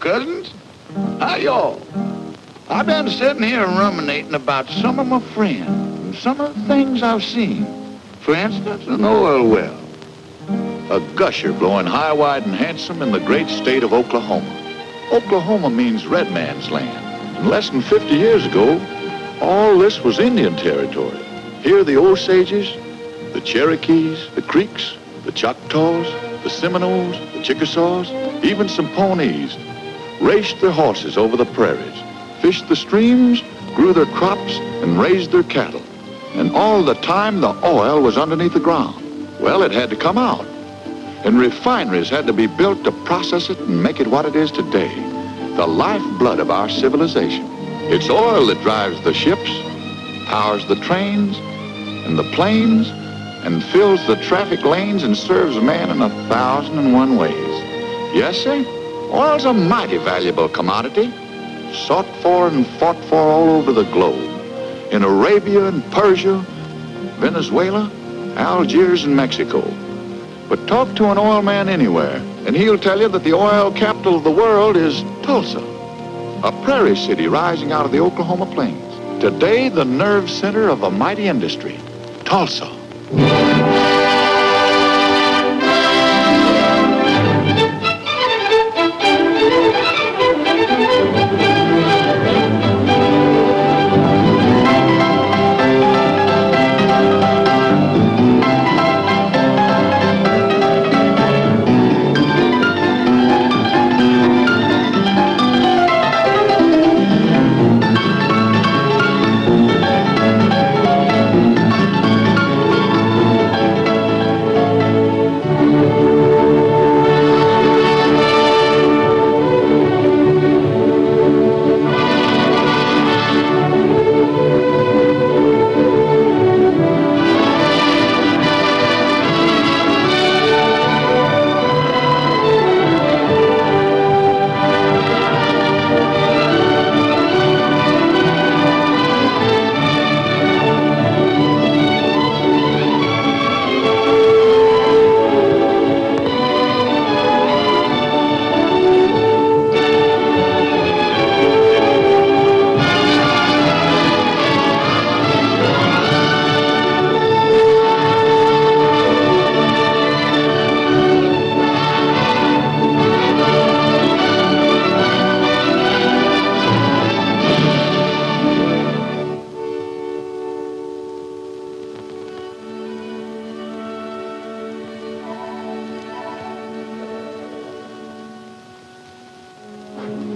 cousins. How y'all? I've been sitting here ruminating about some of my friends and some of the things I've seen. For instance, an oil well. A gusher blowing high, wide, and handsome in the great state of Oklahoma. Oklahoma means red man's land. And less than 50 years ago, all this was Indian territory. Here the Osages, the Cherokees, the Creeks, the Choctaws, the Seminoles, the Chickasaws, even some Pawnees, raced their horses over the prairies, fished the streams, grew their crops, and raised their cattle. And all the time, the oil was underneath the ground. Well, it had to come out. And refineries had to be built to process it and make it what it is today, the lifeblood of our civilization. It's oil that drives the ships, powers the trains and the planes, and fills the traffic lanes and serves man in 1,001 ways. Yes, sir, oil's a mighty valuable commodity, sought for and fought for all over the globe. In Arabia and Persia, Venezuela, Algiers and Mexico. But talk to an oil man anywhere, and he'll tell you that the oil capital of the world is Tulsa, a prairie city rising out of the Oklahoma plains. Today, the nerve center of a mighty industry, Tulsa.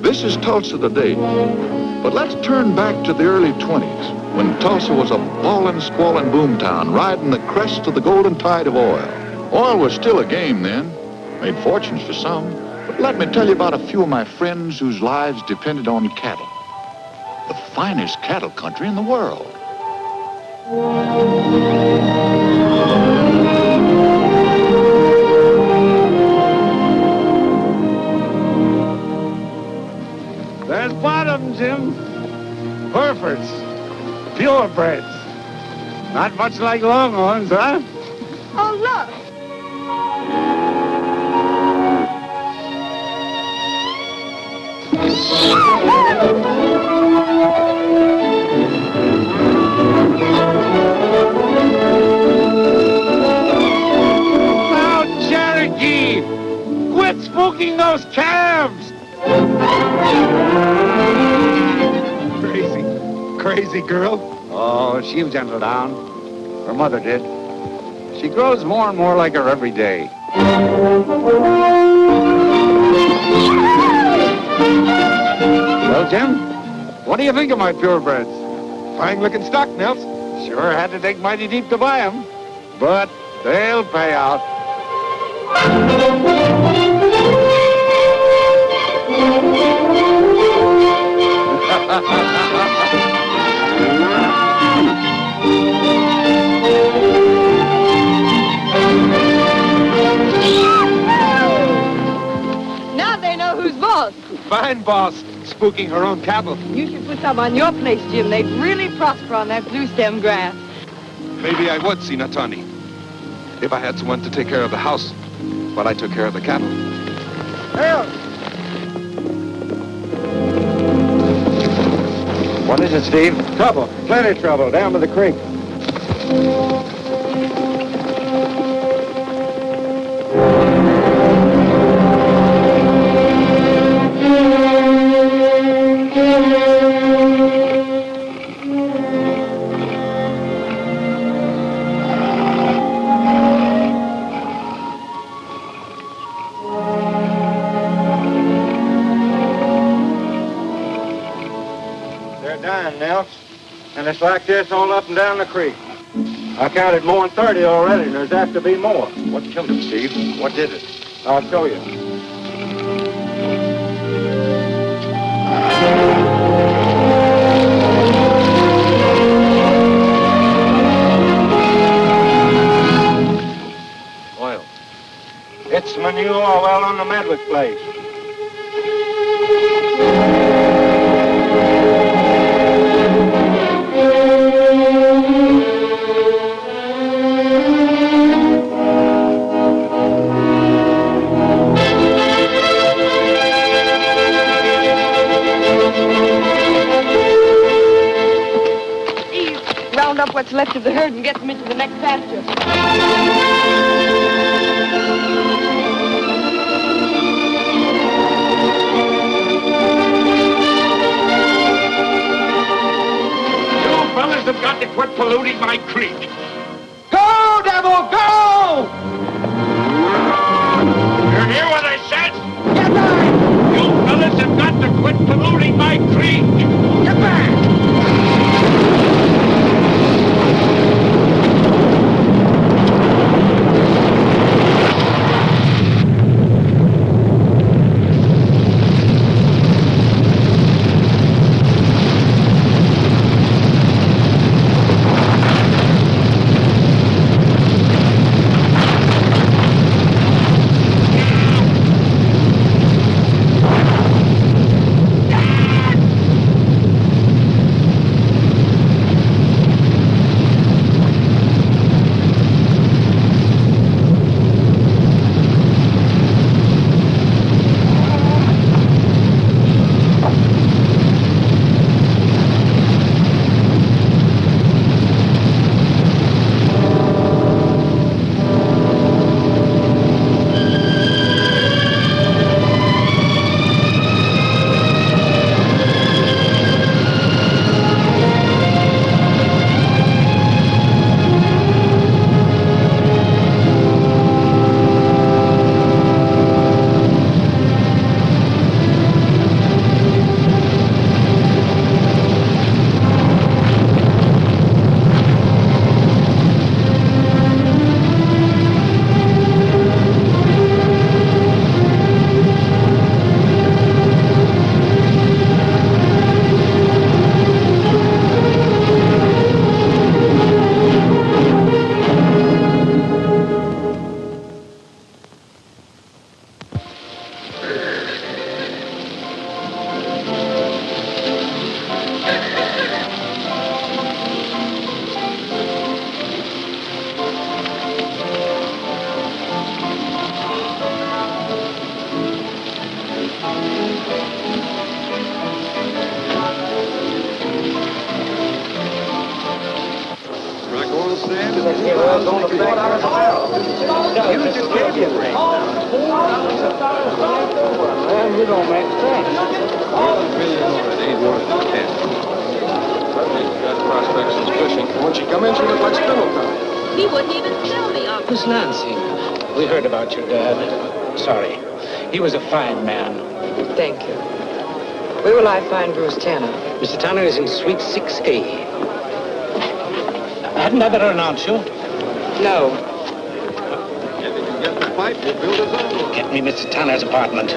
This is Tulsa today, but let's turn back to the early 20s, when Tulsa was a ballin', squallin' boomtown, riding the crest of the golden tide of oil. Oil was still a game then, made fortunes for some, but let me tell you about a few of my friends whose lives depended on cattle. The finest cattle country in the world. There's bottoms, Jim. Herefords. Purebreds. Not much like Longhorns, huh? Oh, look. Now, Cherokee! Quit spooking those calves! Crazy girl. Oh, she'll gentle down. Her mother did. She grows more and more like her every day. Well, Jim, what do you think of my purebreds? Fine-looking stock, Nels. Sure had to dig mighty deep to buy them, but they'll pay out. Now they know who's boss. Fine boss, spooking her own cattle. You should put some on your place, Jim. They'd really prosper on that blue stem grass. Maybe I would, Sinatani, if I had someone to take care of the house while I took care of the cattle. Harold! What is it, Steve? Trouble. Plenty of trouble. Down by the creek. And it's like this all up and down the creek. I counted more than 30 already, and there's apt to be more. What killed him, Steve? What did it? I'll show you. Oil. It's manure well on the Medwick place. Up what's left of the herd and get them into the next pasture. You fellas have got to quit polluting my creek. Go, devil, go! You hear what I said? Get back! You fellas have got to quit polluting my creek. Get back! Thank you. Where will I find Bruce Tanner? Mr. Tanner is in Suite 6A. Hadn't I better announce you? No. If you can get the pipe, we'll build his own. Get me Mr. Tanner's apartment.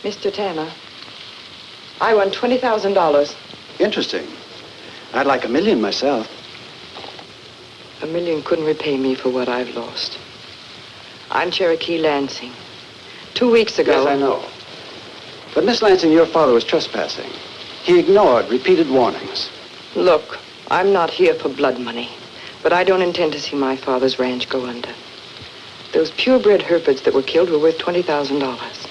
Mr. Tanner, I won $20,000. Interesting. I'd like $1 million myself. $1 million couldn't repay me for what I've lost. I'm Cherokee Lansing. 2 weeks ago... Yes, I know. But, Miss Lansing, your father was trespassing. He ignored repeated warnings. Look, I'm not here for blood money, but I don't intend to see my father's ranch go under. Those purebred Herefords that were killed were worth $20,000.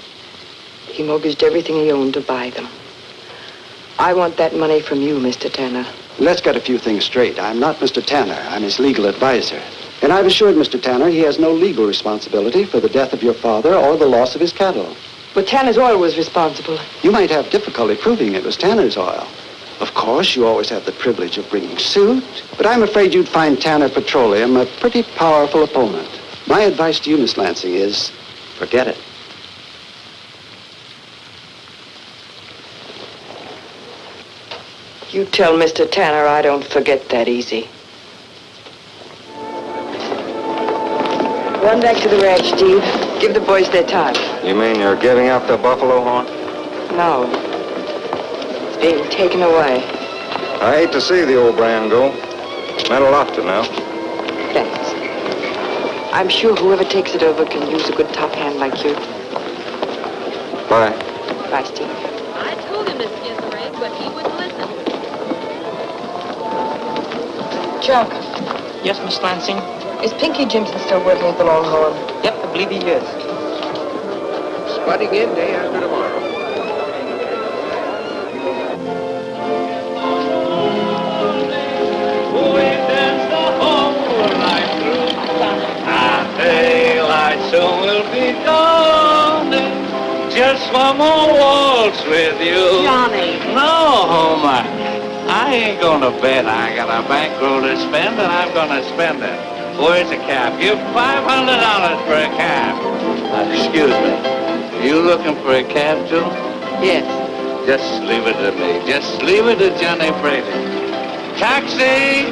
He mortgaged everything he owned to buy them. I want that money from you, Mr. Tanner. Let's get a few things straight. I'm not Mr. Tanner. I'm his legal advisor. And I've assured Mr. Tanner he has no legal responsibility for the death of your father or the loss of his cattle. But Tanner's oil was responsible. You might have difficulty proving it was Tanner's oil. Of course, you always have the privilege of bringing suit, but I'm afraid you'd find Tanner Petroleum a pretty powerful opponent. My advice to you, Miss Lansing, is forget it. You tell Mr. Tanner I don't forget that easy. Run back to the ranch, Steve. Give the boys their time. You mean you're giving up the buffalo horn? No. It's being taken away. I hate to see the old brand go. Meant a lot to Nell. Thanks. I'm sure whoever takes it over can use a good top hand like you. Bye. Bye, Steve. I told him to skin the rig, but he wouldn't listen. Chuck, Yes, Miss Lansing? is Pinky Jimson still working at the Longhorn? Yep, I believe he is. Spotting in day after tomorrow. Daylight soon will be dawning. Just one more waltz with you. Johnny. No, Homer. I ain't gonna bet. I got a bankroll to spend, and I'm gonna spend it. Where's the cab? Give $500 for a cab. Excuse me. You looking for a cab, too? Yes. Just leave it to me. Just leave it to Johnny Brady. Taxi!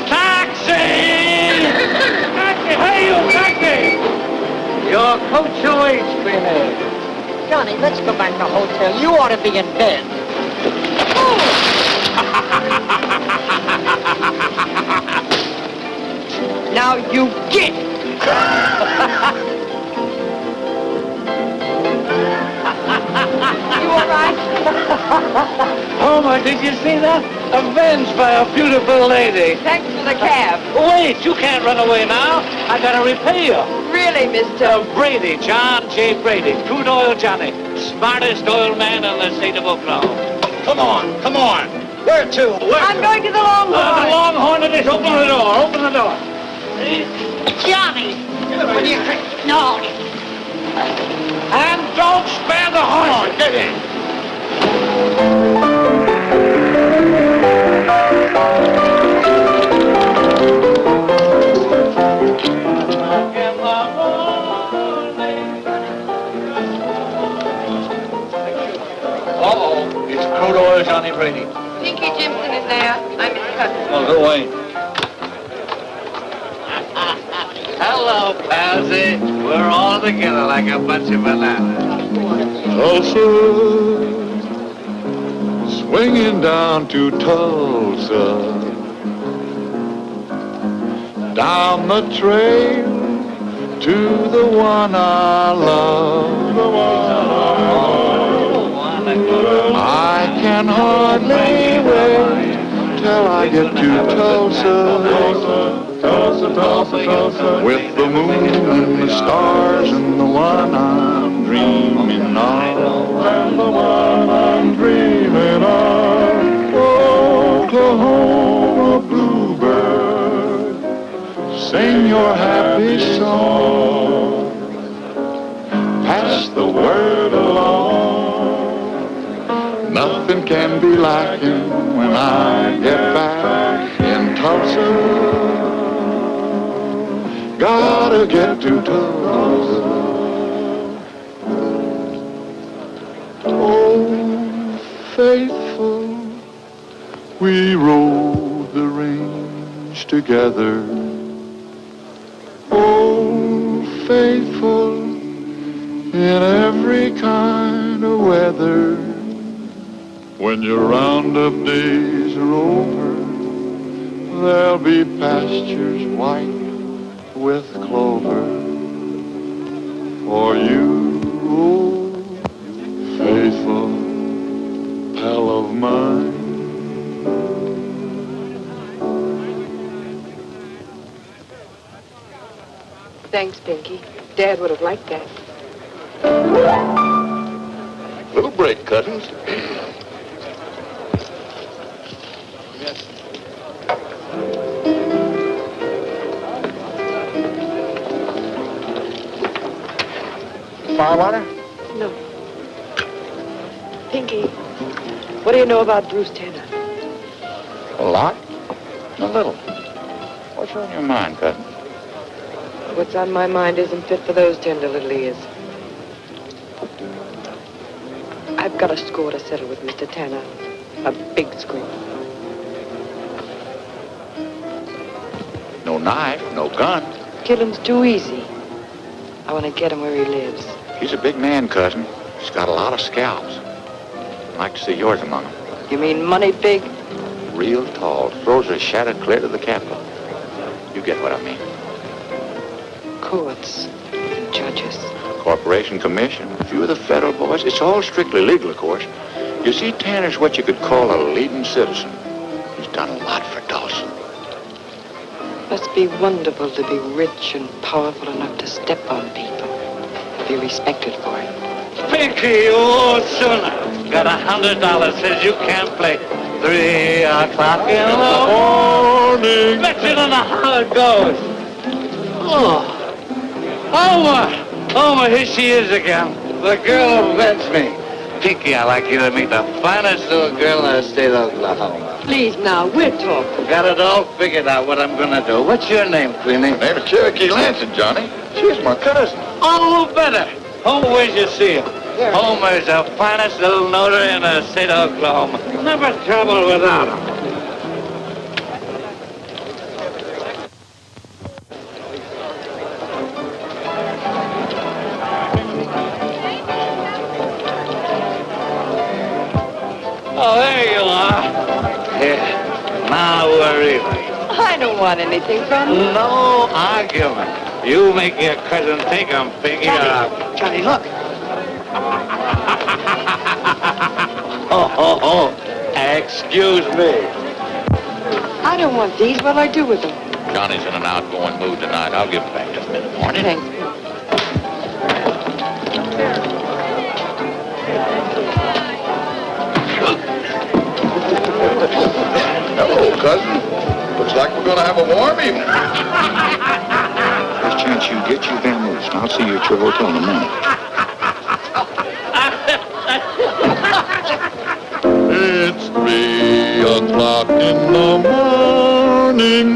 Taxi! Taxi! Hey, you taxi! Your coach awaits me here. Johnny, let's go back to the hotel. You ought to be in bed. Now you get! You all right? Homer, did you see that? Avenged by a beautiful lady. Thanks for the cab. Wait, you can't run away now. I gotta repay you. Really, Mr. Brady, John J. Brady, crude oil Johnny, smartest oil man in the state of Oklahoma. Come on, come on. Where to? I'm going to the Longhorn. The Longhorn it is. Open the door. Open the door. Johnny! What do you think? No. And don't spare the horn. Get in. Uh-oh. It's crude oil Johnny Brady. Pinky Jimson is there. I'm his cousin. Well, who ain't? Hello, Palsy. We're all together like a bunch of bananas. Tulsa, swinging down to Tulsa, down the trail to the one I love, the one I love. I can hardly wait till I get to Tulsa, Tulsa, Tulsa, Tulsa, with the moon and the stars and the one I'm dreaming of, and the one I'm dreaming of. Oklahoma bluebird, sing your happy song, pass the word along. Nothing can be like him when I get back in Tulsa. Gotta get to Tulsa. Oh, faithful, we rode the range together. Oh, faithful, in every kind of weather. When your roundup days are over, there'll be pastures white with clover for you, faithful pal of mine. Thanks, Pinky. Dad would have liked that. Little break, cousins. Firewater? No. Pinky, what do you know about Bruce Tanner? A lot? A little. What's on your mind, cousin? What's on my mind isn't fit for those tender little ears. I've got a score to settle with Mr. Tanner. A big score. No knife, no gun. Killing's too easy. I want to get him where he lives. He's a big man, cousin. He's got a lot of scalps. I'd like to see yours among them. You mean money big? Real tall. Throws a shadow clear to the Capitol. You get what I mean. Courts and judges. Corporation commission. A few of the federal boys. It's all strictly legal, of course. You see, Tanner's what you could call a leading citizen. He's done a lot for Tulsa. Must be wonderful to be rich and powerful enough to step on people and be respected for it. Pinky, you old sooner. Got $100, says you can't play 3 o'clock in the morning. Bet you don't know how it goes. Oh. Homer, here she is again. The girl who bets me. Pinky, I'd like you to meet the finest little girl in the state of Oklahoma. Please now, we're talking. Got it all figured out what I'm gonna do. What's your name, Queenie? My name is Cherokee Lansing, Johnny. She's my cousin. Oh, better. Homer, where'd you see him? Yeah. Homer's the finest little notary in the state of Oklahoma. Never trouble without him. Oh, there you are. Here. Now we're even. I don't want anything from you. No argument. You make your cousin take him, Pinky. Johnny, look. Oh, excuse me. I don't want these. What'll I do with them? Johnny's in an outgoing mood tonight. I'll give him back just a minute. Morning. Thanks. Hello, cousin. Looks like we're gonna have a warm evening. First chance you get, you vamoose, and I'll see you at your hotel in a minute. It's 3 o'clock in the morning.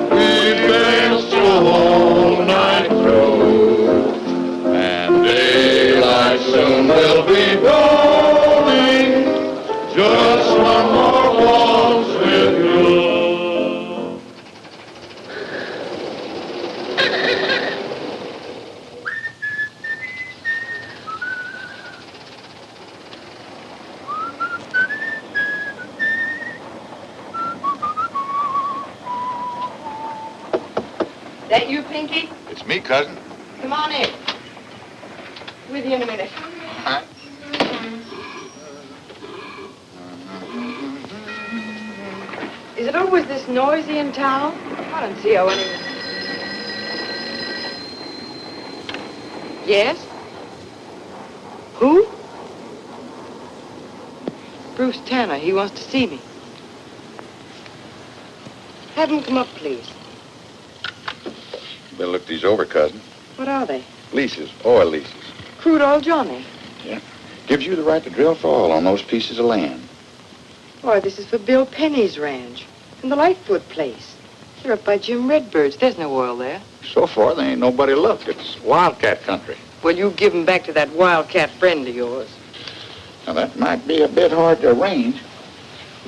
We've danced the whole night through, and daylight soon will be dawning. Just one more waltz with you. That you, Pinky? It's me, cousin. Come on in. With you in a minute. All right. Is it always this noisy in town? I don't see how anyone... Yes? Who? Bruce Tanner. He wants to see me. Have him come up, please. Better look these over, cousin. What are they? Leases, oil leases. Crude oil Johnny. Yeah. Gives you the right to drill for oil on those pieces of land. Why, this is for Bill Penny's ranch and the Lightfoot place. They're up by Jim Redbird's. There's no oil there. So far, there ain't nobody looked. It's wildcat country. Well, you give 'em back to that wildcat friend of yours. Now, that might be a bit hard to arrange.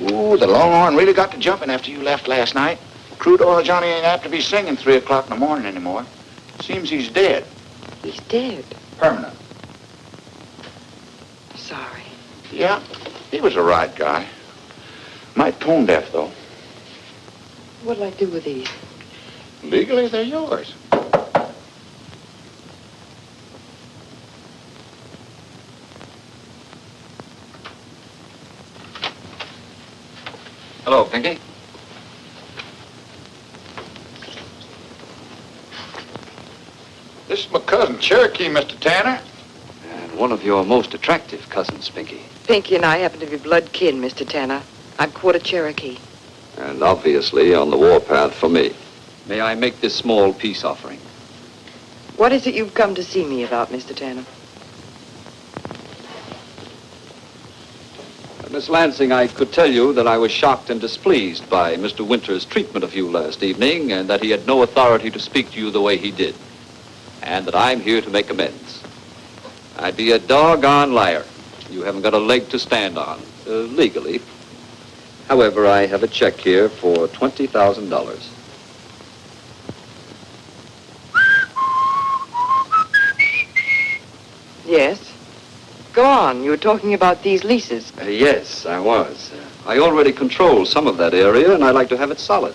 Ooh, the Longhorn really got to jumping after you left last night. Crude oil Johnny ain't apt to be singing 3 o'clock in the morning anymore. Seems he's dead. He's dead. Permanent. Sorry. Yeah, he was a right guy. Might tone deaf, though. What'll I do with these? Legally, they're yours. Hello, Pinky. This is my cousin, Cherokee, Mr. Tanner. And one of your most attractive cousins, Pinky. Pinky and I happen to be blood kin, Mr. Tanner. I'm quarter Cherokee. And obviously on the warpath for me. May I make this small peace offering? What is it you've come to see me about, Mr. Tanner? Miss Lansing, I could tell you that I was shocked and displeased by Mr. Winter's treatment of you last evening, and that he had no authority to speak to you the way he did. And that I'm here to make amends. I'd be a doggone liar. You haven't got a leg to stand on, legally. However, I have a check here for $20,000. Yes? Go on. You were talking about these leases. Yes, I was. I already control some of that area, and I'd like to have it solid.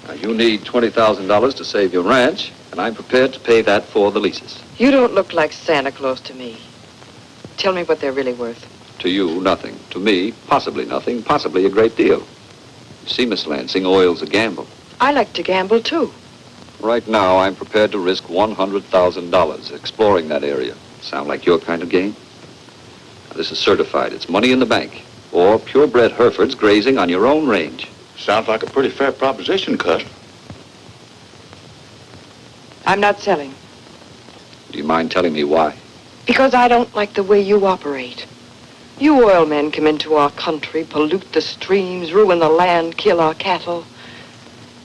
Now, you need $20,000 to save your ranch, and I'm prepared to pay that for the leases. You don't look like Santa Claus to me. Tell me what they're really worth. To you, nothing. To me, possibly nothing, possibly a great deal. You see, Miss Lansing, oil's a gamble. I like to gamble, too. Right now, I'm prepared to risk $100,000 exploring that area. Sound like your kind of game? Now, this is certified. It's money in the bank. Or purebred Herefords grazing on your own range. Sounds like a pretty fair proposition, cousin. I'm not selling. Do you mind telling me why? Because I don't like the way you operate. You oil men come into our country, pollute the streams, ruin the land, kill our cattle.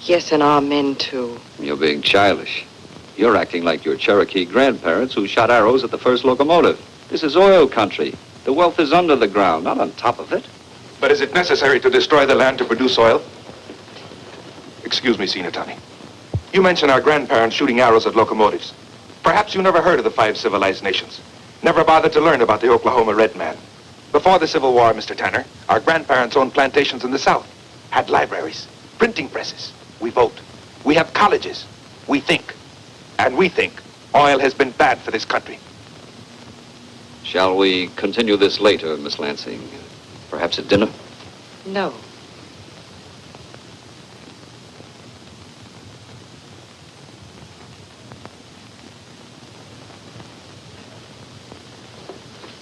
Yes, and our men, too. You're being childish. You're acting like your Cherokee grandparents who shot arrows at the first locomotive. This is oil country. The wealth is under the ground, not on top of it. But is it necessary to destroy the land to produce oil? Excuse me, Senior Tony. You mentioned our grandparents shooting arrows at locomotives. Perhaps you never heard of the 5 civilized nations. Never bothered to learn about the Oklahoma Red Man. Before the Civil War, Mr. Tanner, our grandparents owned plantations in the South, had libraries, printing presses. We vote. We have colleges. We think. And we think oil has been bad for this country. Shall we continue this later, Miss Lansing? Perhaps at dinner? No.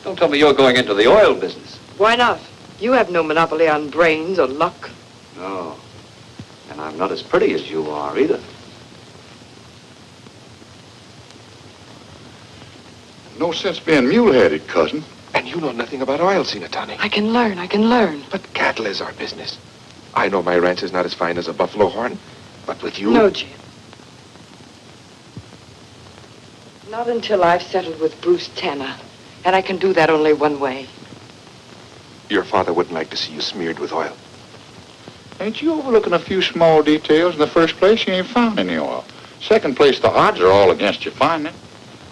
Don't tell me you're going into the oil business. Why not? You have no monopoly on brains or luck. No. And I'm not as pretty as you are, either. No sense being mule-headed, cousin. And you know nothing about oil, Senior Tony. I can learn. But cattle is our business. I know my ranch is not as fine as a buffalo horn, but with you... No, Jim. Not until I've settled with Bruce Tanner. And I can do that only one way. Your father wouldn't like to see you smeared with oil. Ain't you overlooking a few small details? In the first place, you ain't found any oil. Second place, the odds are all against you finding it.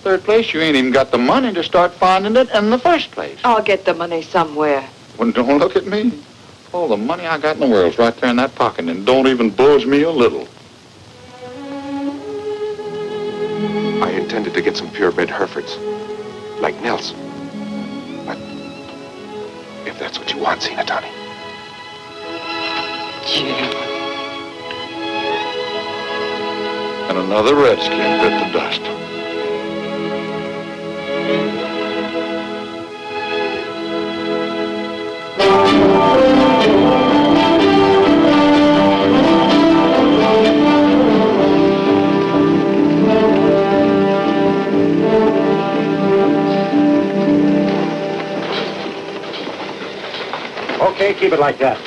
Third place, you ain't even got the money to start finding it in the first place. I'll get the money somewhere. Well, don't look at me. All the money I got in the world's right there in that pocket, and don't even buzz me a little. I intended to get some purebred Herefords, like Nels. But if that's what you want, Senior Tony. Jim. And another redskin bit the dust. Okay, keep it like that.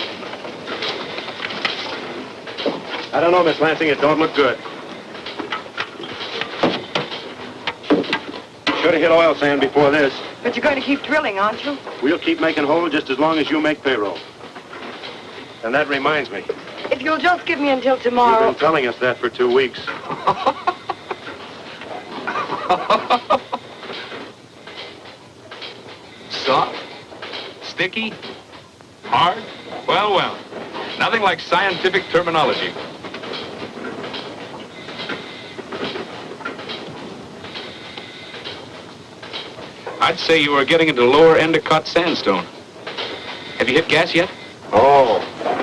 I don't know, Miss Lansing, it don't look good. Should have hit oil sand before this. But you're going to keep drilling, aren't you? We'll keep making holes just as long as you make payroll. And that reminds me, If you'll just give me until you've tomorrow. been telling us that for 2 weeks. Soft? Sticky? Hard? Well, well. Nothing like scientific terminology. I'd say you were getting into lower Endicott sandstone. Have you hit gas yet? Oh,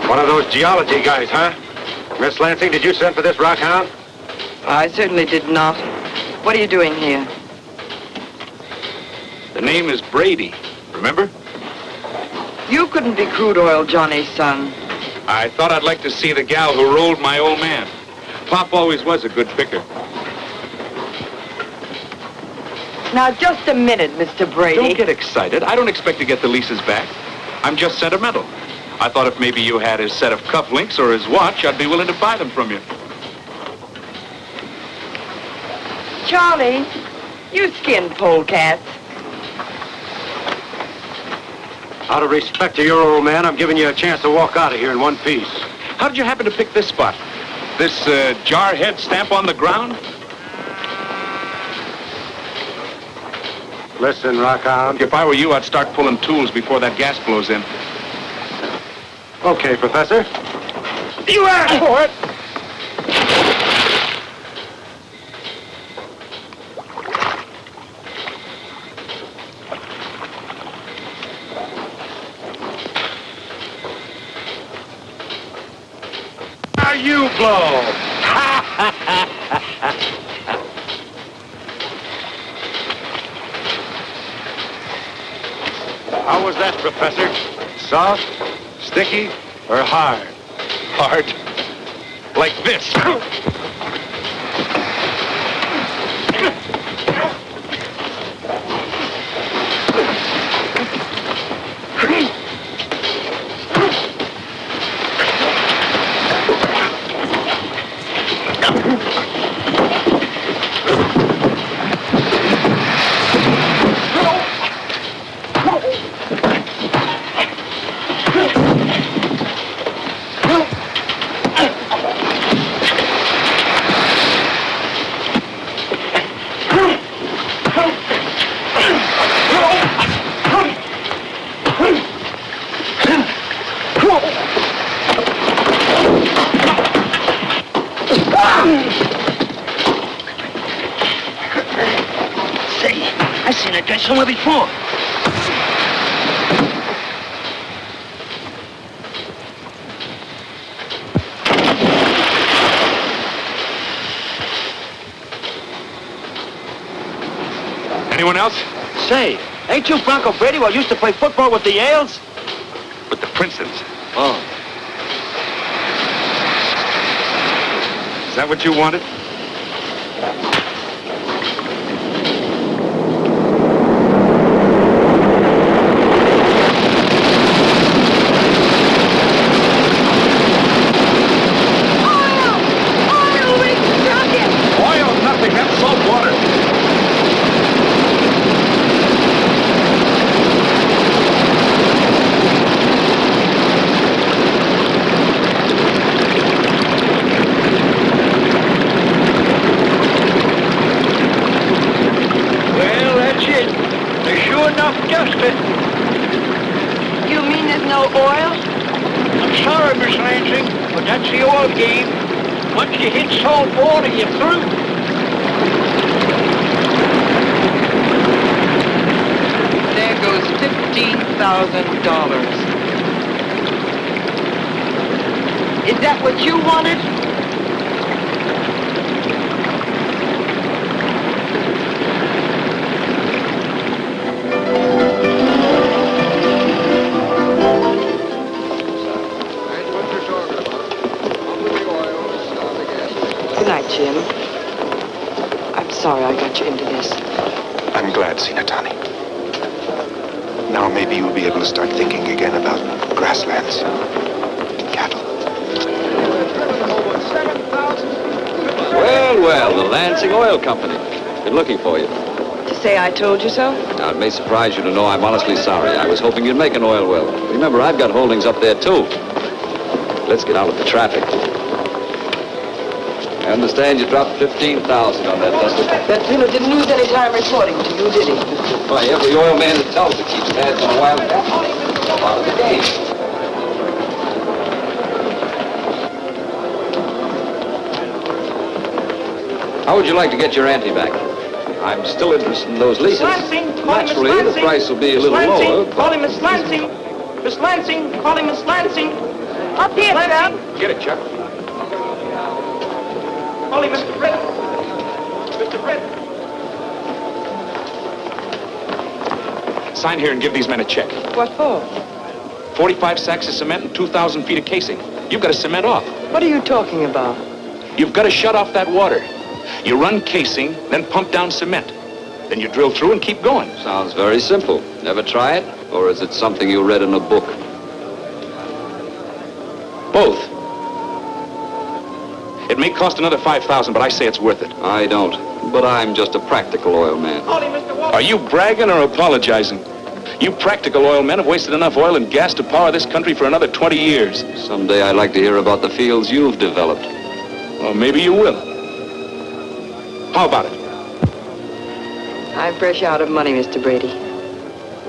one of those geology guys, huh? Miss Lansing, did you send for this rock hound? I certainly did not. What are you doing here? The name is Brady, remember? You couldn't be crude oil Johnny's son. I thought I'd like to see the gal who rolled my old man. Pop always was a good picker. Now, just a minute, Mr. Brady. Don't get excited. I don't expect to get the leases back. I'm just sentimental. I thought if maybe you had his set of cufflinks or his watch, I'd be willing to buy them from you. Charlie, you skin polecats. Out of respect to your old man, I'm giving you a chance to walk out of here in one piece. How did you happen to pick this spot? This jarhead stamp on the ground? Listen, Rockhound. If I were you, I'd start pulling tools before that gas blows in. Okay, Professor. You asked for it! Now you blow! How was that, Professor? Soft, sticky, or hard? Hard. Like this. Somewhere before. Anyone else? Say, ain't you Bronco Brady who used to play football with the Yales? With the Princetons. Oh. Is that what you wanted? Is that what you wanted? Good night, Jim. I'm sorry I got you into this. I'm glad, Sinatani. Now maybe you'll be able to start thinking again about grasslands, cattle. Well, the Lansing Oil Company. Been looking for you. To say I told you so? Now, it may surprise you to know I'm honestly sorry. I was hoping you'd make an oil well. Remember, I've got holdings up there, too. Let's get out of the traffic. I understand you dropped $15,000 on that Tulsa. That fellow didn't lose any time reporting to you, did he? Why, every oil man in Tulsa keeps tabs on wild cattle. Part of the game. How would you like to get your ante back? I'm still interested in those leases. Lansing, call him Miss Naturally, Lansing. the price will be a Miss little Lansing, lower. call him Miss Lansing. Miss Lansing, call him Miss Lansing. Up here, Chuck. Get it, Chuck. Call him Mr. Britt. Mr. Britt. Sign here and give these men a check. What for? 45 sacks of cement and 2,000 feet of casing. You've got to cement off. What are you talking about? You've got to shut off that water. You run casing, then pump down cement. Then you drill through and keep going. Sounds very simple. Never try it? Or is it something you read in a book? Both. It may cost another 5,000, but I say it's worth it. I don't. But I'm just a practical oil man. Call him Mr. Walker. Are you bragging or apologizing? You practical oil men have wasted enough oil and gas to power this country for another 20 years. Someday I'd like to hear about the fields you've developed. Well, maybe you will. How about it? I'm fresh out of money, Mr. Brady.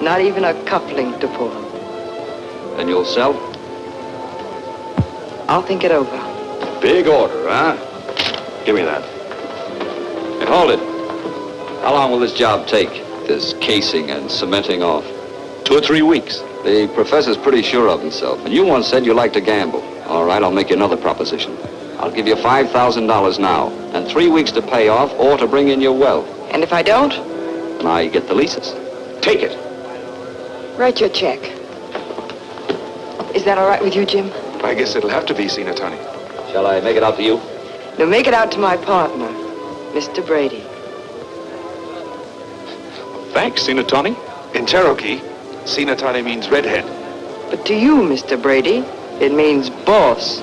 Not even a cufflink to pull. And you'll sell? I'll think it over. Big order, huh? Give me that. Hey, hold it. How long will this job take? This casing and cementing off? 2 or 3 weeks. The professor's pretty sure of himself, and you once said you like to gamble. All right, I'll make you another proposition. I'll give you $5,000 now, and 3 weeks to pay off or to bring in your well. And if I don't? I get the leases. Take it. Write your check. Is that all right with you, Jim? I guess it'll have to be, Sina Tony. Shall I make it out to you? No, make it out to my partner, Mr. Brady. Thanks, Sina Tony. In Cherokee, Sina Tony means redhead. But to you, Mr. Brady, it means boss.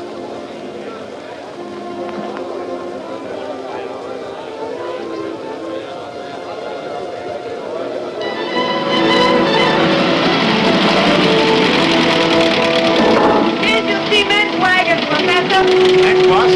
Here's your cement wagon, Professor. Thanks, boss.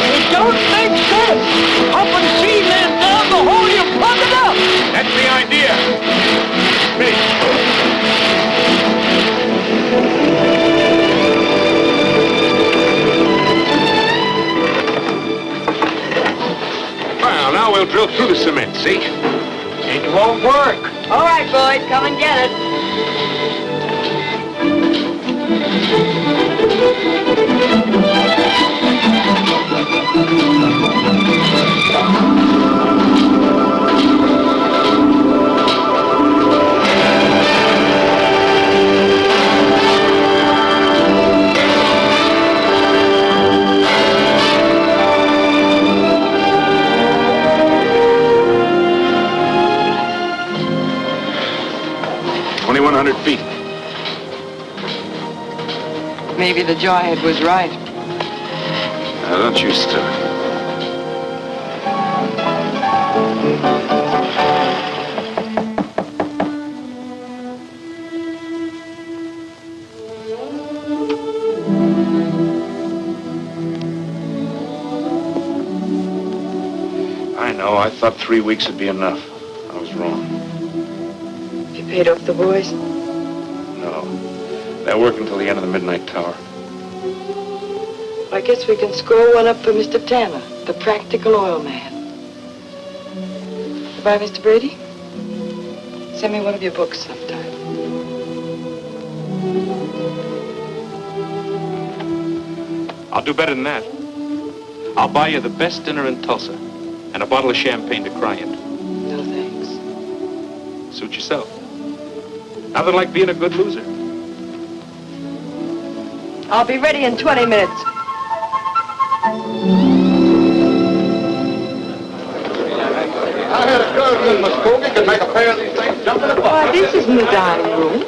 It don't make sense. Pumping cement down the hole you plug it up. That's the idea. Me. Well, now we'll drill through the cement, see? It won't work. All right, boys, come and get it. feet. Maybe the jawhead was right. Now, don't you stir. I know. I thought 3 weeks would be enough. I was wrong. You paid off the boys? No. They'll work until the end of the midnight tower. I guess we can score one up for Mr. Tanner, the practical oil man. Goodbye, Mr. Brady. Send me one of your books sometime. I'll do better than that. I'll buy you the best dinner in Tulsa and a bottle of champagne to cry into. No, thanks. Suit yourself. Nothing like being a good loser. I'll be ready in 20 minutes. I had a cousin in Muskogee could make a pair of these things jump in the Why, this isn't the dining room.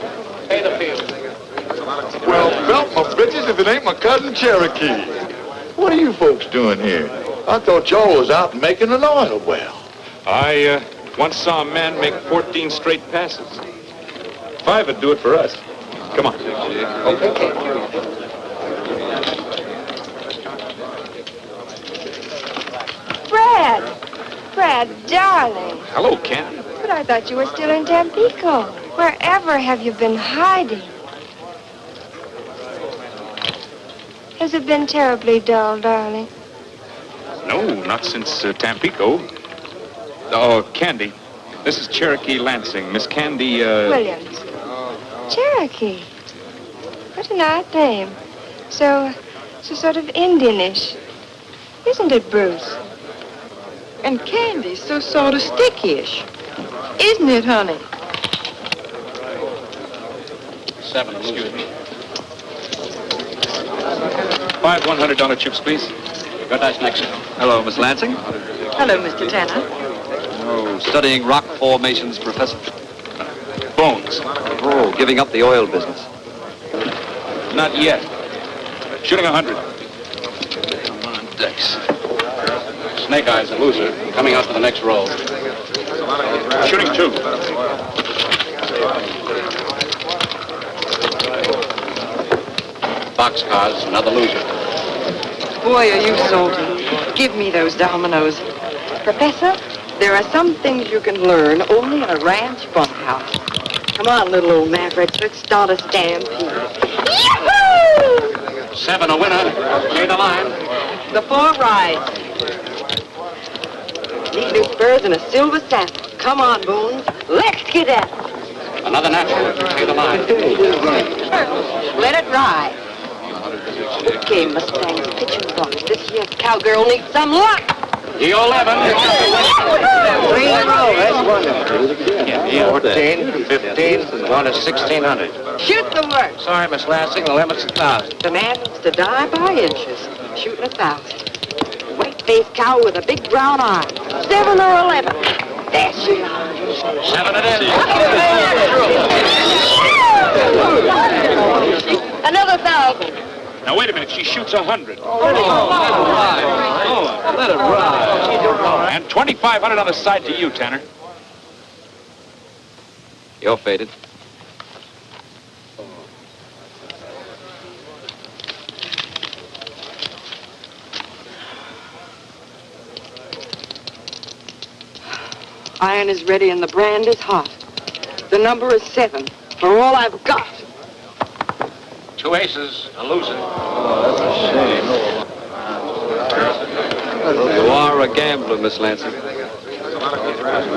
Well, belt my bitches if it ain't my cousin Cherokee. What are you folks doing here? I thought y'all was out making an oil well. I once saw a man make 14 straight passes. 5 would do it for us. Come on. Okay. Brad! Brad, darling. Hello, Ken. But I thought you were still in Tampico. Wherever have you been hiding? Has it been terribly dull, darling? No, not since Tampico. Oh, Candy. This is Cherokee Lansing. Miss Candy, Williams. Cherokee. What an odd name. So sort of Indianish. Isn't it, Bruce? And Candy's so sort of sticky-ish. Isn't it, honey? 7, excuse me. 5 $100 chips, please. Got that next. Hello, Miss Lansing. Hello, Mr. Tanner. Oh, studying rock formations, Professor. Bones. Oh, giving up the oil business. Not yet. Shooting 100. Come on, Dex. Snake Eyes, a loser, coming out for the next roll. Shooting 2. Boxcars, another loser. Boy, are you salty. Give me those dominoes. Professor, there are some things you can learn only in a ranch bunkhouse. Come on, little old mavericks, let's start a stampede. Yahoo! 7, a winner. Pay the line. The 4 rides. These new spurs and a silver saddle. Come on, Bones. Let's get at it. Another natural. Pay the line. Let it ride. Okay, Mustang's pitching box. This year's cowgirl needs some luck. E11. 3 in a row. That's wonderful. 14, 15, going to 1,600. Shoot the works. Sorry, Miss Lansing, the limit's 1,000. The man needs to die by inches. Shooting 1,000. White-faced cow with a big brown eye. 7 or 11. There she are. 7 it is. Another 1,000. Now, wait a minute. She shoots 100. Let it ride. And 2,500 on the side to you, Tanner. You're faded. Iron is ready and the brand is hot. The number is 7. For all I've got. 2 aces, a loser. You are a gambler, Miss Lansing.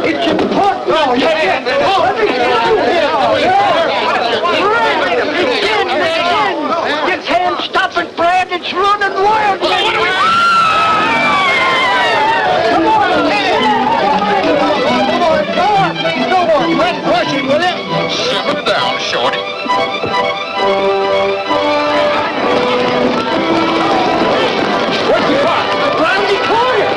It's important. Oh, yeah. It's hand-stopping, Brad. It's running wild. Come on. No more. Quit pushing, will you? Simmer down, shorty. What you got? Brandy corner.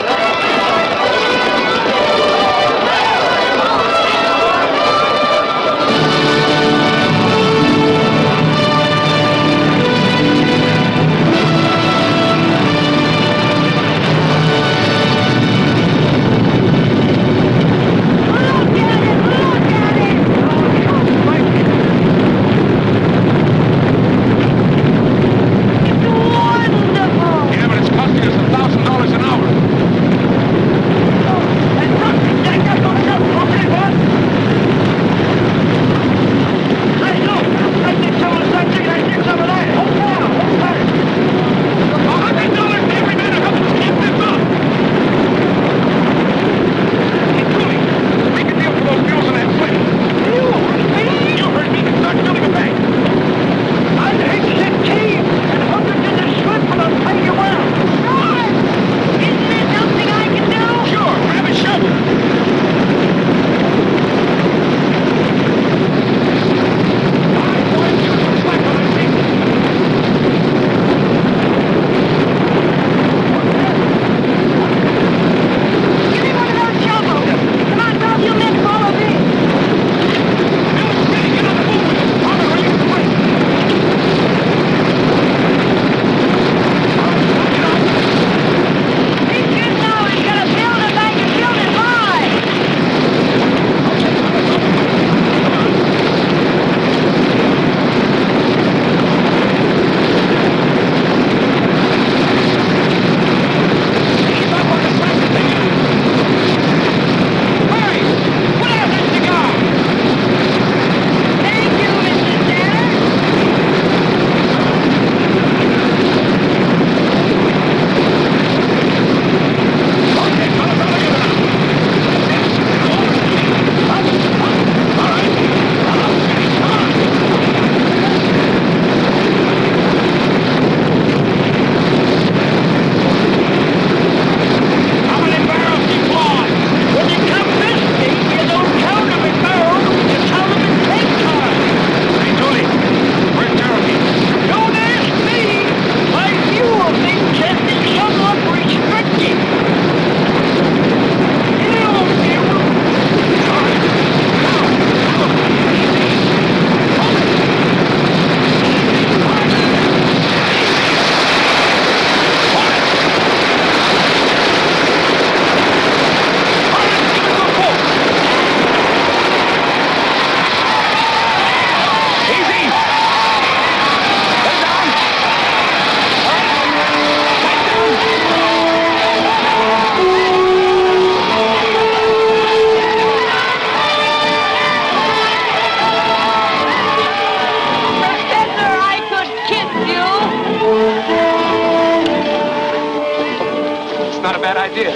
bad idea.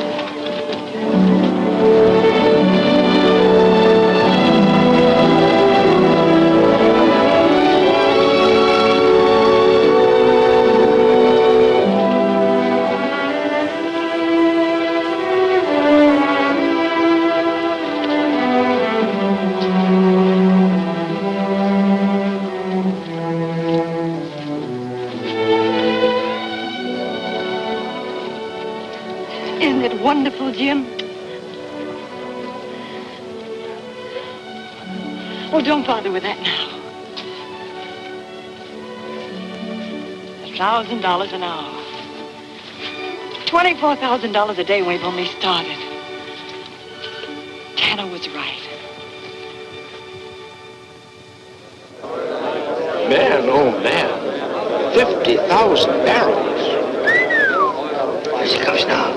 Isn't it wonderful, Jim? Oh, don't bother with that now. $1,000 an hour. $24,000 a day when we've only started. Tanner was right. Man, oh man. 50,000 barrels. Here she comes now.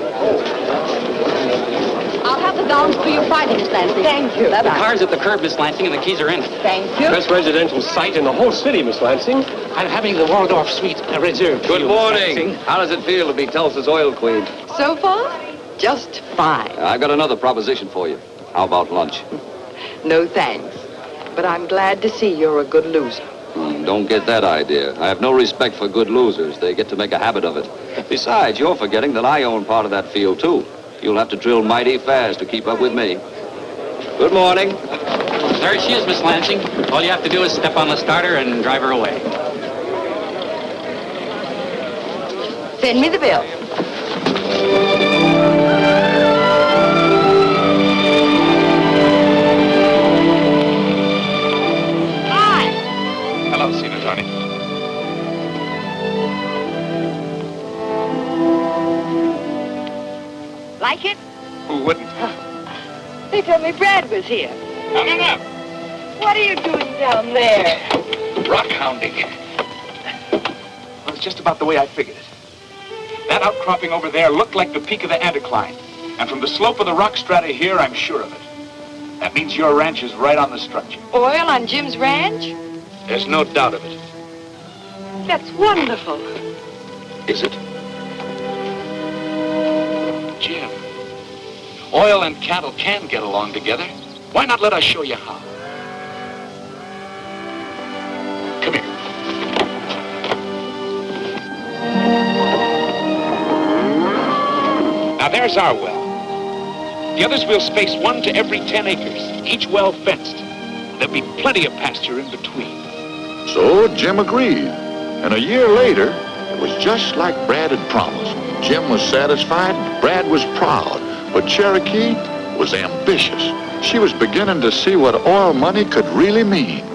I'll have the gowns for your Friday, Miss Lansing. Thank you. The car's at the curb, Miss Lansing, and the keys are in it. Thank you. Best residential site in the whole city, Miss Lansing. I'm having the Waldorf suite reserved. Good morning. How does it feel to be Tulsa's oil queen? So far, just fine. I've got another proposition for you. How about lunch? No thanks. But I'm glad to see you're a good loser. Don't get that idea. I have no respect for good losers. They get to make a habit of it. Besides, you're forgetting that I own part of that field, too. You'll have to drill mighty fast to keep up with me. Good morning. There she is, Miss Lansing. All you have to do is step on the starter and drive her away. Send me the bill. Hello, Senior Tony. Like it? Who wouldn't? They told me Brad was here. Coming up. What are you doing down there? Rock hounding. Well, it's just about the way I figured it. That outcropping over there looked like the peak of the anticline. And from the slope of the rock strata here, I'm sure of it. That means your ranch is right on the structure. Oil on Jim's ranch? There's no doubt of it. That's wonderful. Is it? Jim, oil and cattle can get along together. Why not let us show you how? Come here. Now there's our well. The others will space 1 to every 10 acres, each well fenced. There'll be plenty of pasture in between. So Jim agreed. And a year later, it was just like Brad had promised. Jim was satisfied, Brad was proud, but Cherokee was ambitious. She was beginning to see what oil money could really mean.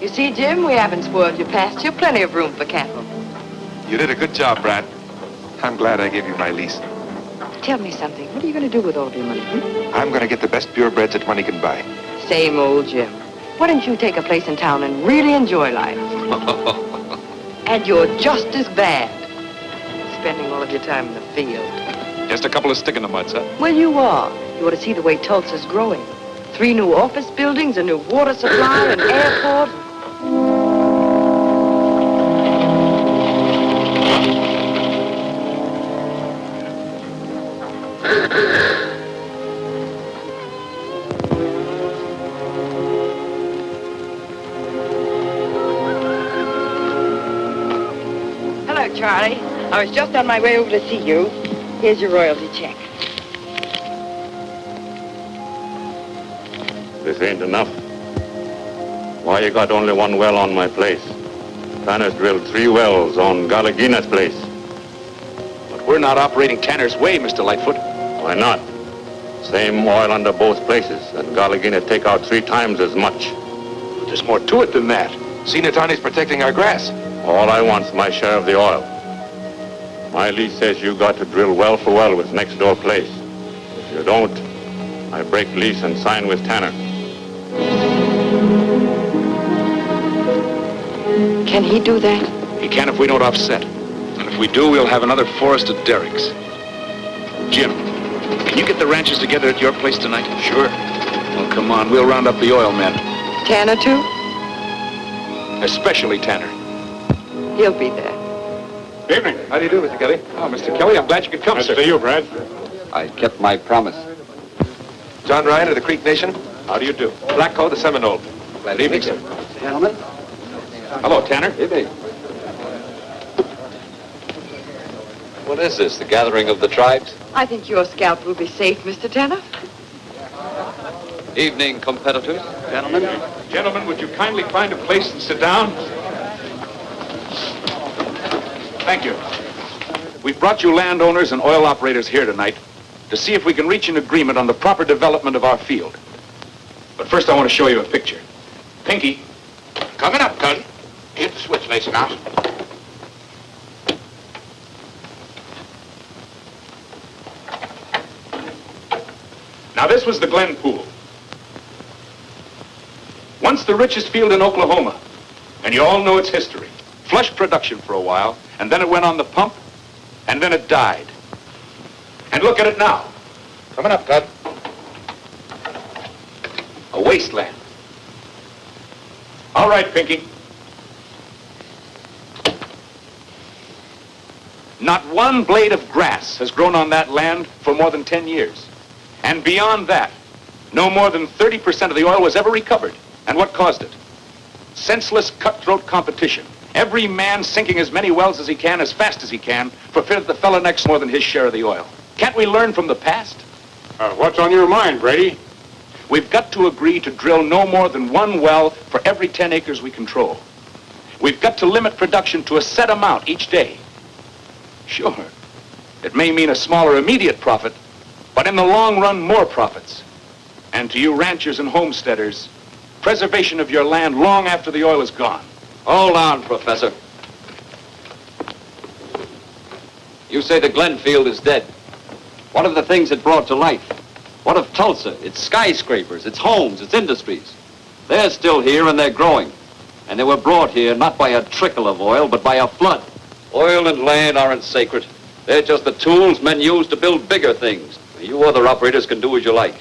You see, Jim, we haven't spoiled your pasture. Plenty of room for cattle. You did a good job, Brad. I'm glad I gave you my lease. Tell me something. What are you going to do with all of your money? I'm going to get the best purebreds that money can buy. Same old Jim. Why don't you take a place in town and really enjoy life? And you're just as bad spending all of your time in the field. Just a couple of stick in the muds, huh? Well, you are. You ought to see the way Tulsa's growing. 3 new office buildings, a new water supply, an airport. Hello, Charlie. I was just on my way over to see you. Here's your royalty check. This ain't enough. Why you got only 1 well on my place? Tanner's drilled 3 wells on Galagina's place. But we're not operating Tanner's way, Mr. Lightfoot. Why not? Same oil under both places, and Galagina take out 3 times as much. But there's more to it than that. Sinatani's protecting our grass. All I want's my share of the oil. My lease says you got to drill well for well with next door place. If you don't, I break lease and sign with Tanner. Can he do that? He can if we don't offset. And if we do, we'll have another forest of derricks. Jim, can you get the ranchers together at your place tonight? Sure. Well, come on, we'll round up the oil men. Tanner, too? Especially Tanner. He'll be there. Evening. How do you do, Mr. Kelly? Oh, Mr. Kelly, I'm glad you could come, Nice sir. to see you, Brad. I kept my promise. John Ryan of the Creek Nation. How do you do? Blacko, the Seminole. Good evening, sir. Gentlemen. Hello, Tanner. Evening. What is this, the gathering of the tribes? I think your scalp will be safe, Mr. Tanner. Evening, competitors. Gentlemen. Gentlemen, would you kindly find a place and sit down? Thank you. We've brought you landowners and oil operators here tonight to see if we can reach an agreement on the proper development of our field. But first, I want to show you a picture. Pinky. Coming up, cousin. Hit the switch, Lacey Mouse. Now, this was the Glen Pool. Once the richest field in Oklahoma, and you all know its history. Flush production for a while, and then it went on the pump, and then it died. And look at it now. Coming up, cousin. A wasteland. All right, Pinky. Not one blade of grass has grown on that land for more than 10 years. And beyond that, no more than 30% of the oil was ever recovered. And what caused it? Senseless, cutthroat competition. Every man sinking as many wells as he can, as fast as he can, for fear that the fellow next more than his share of the oil. Can't we learn from the past? What's on your mind, Brady? We've got to agree to drill no more than one well for every 10 acres we control. We've got to limit production to a set amount each day. Sure, it may mean a smaller immediate profit, but in the long run, more profits. And to you ranchers and homesteaders, preservation of your land long after the oil is gone. Hold on, Professor. You say the Glen field is dead. What of the things it brought to life? What of Tulsa, its skyscrapers, its homes, its industries? They're still here and they're growing. And they were brought here not by a trickle of oil, but by a flood. Oil and land aren't sacred. They're just the tools men use to build bigger things. You other operators can do as you like.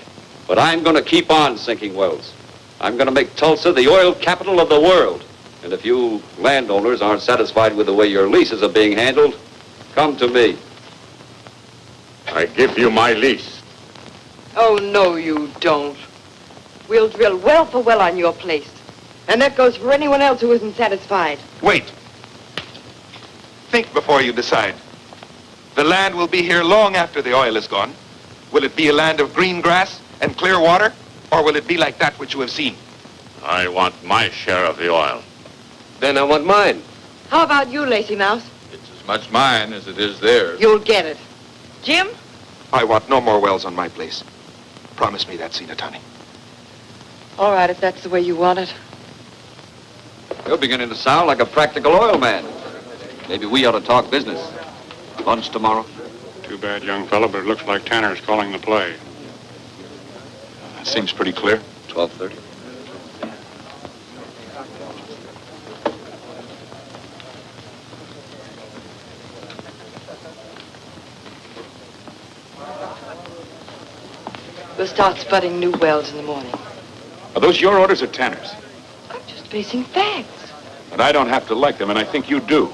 But I'm going to keep on sinking wells. I'm going to make Tulsa the oil capital of the world. And if you landowners aren't satisfied with the way your leases are being handled, come to me. I give you my lease. Oh, no, you don't. We'll drill well for well on your place. And that goes for anyone else who isn't satisfied. Wait. Think before you decide. The land will be here long after the oil is gone. Will it be a land of green grass and clear water, or will it be like that which you have seen? I want my share of the oil. Then I want mine. How about you, Lacey Mouse? It's as much mine as it is theirs. You'll get it. Jim? I want no more wells on my place. Promise me that, Sinatani. All right, if that's the way you want it. You're beginning to sound like a practical oil man. Maybe we ought to talk business. Lunch tomorrow? Too bad, young fella, but it looks like Tanner's calling the play. That seems pretty clear. 12:30. We'll start spudding new wells in the morning. Are those your orders or Tanner's? I'm just facing facts. But I don't have to like them, and I think you do.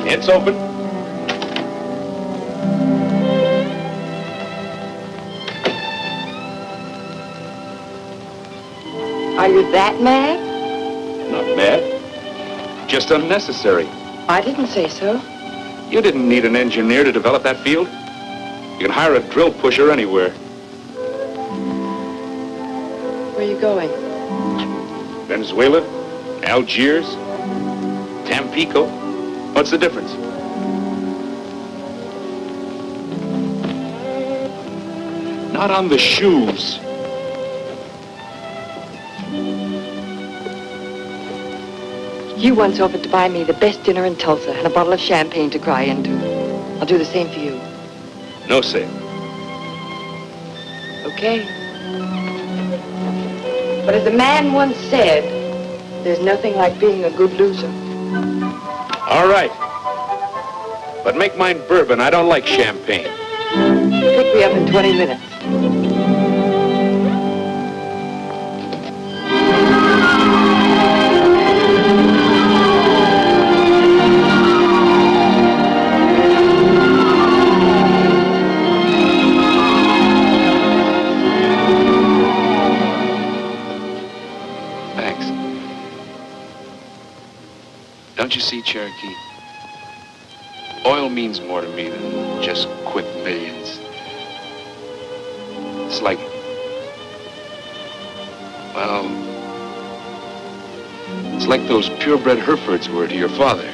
It's open. Are you that mad? Not mad. Just unnecessary. I didn't say so. You didn't need an engineer to develop that field. You can hire a drill pusher anywhere. Where are you going? Venezuela, Algiers, Tampico. What's the difference? Not on the shoes. You once offered to buy me the best dinner in Tulsa and a bottle of champagne to cry into. I'll do the same for you. No sale. Okay. But as a man once said, there's nothing like being a good loser. All right. But make mine bourbon. I don't like champagne. Pick me up in 20 minutes. Don't you see, Cherokee? Oil means more to me than just quick millions. It's like, well, it's like those purebred Herefords were to your father.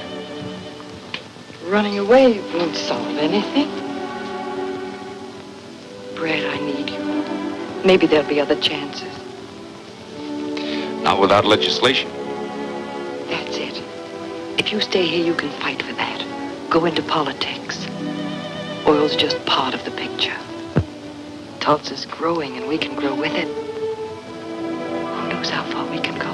Running away won't solve anything. Brad, I need you. Maybe there'll be other chances. Not without legislation. That's it. If you stay here, you can fight for that. Go into politics. Oil's just part of the picture. Tulsa's growing, and we can grow with it. Who knows how far we can go?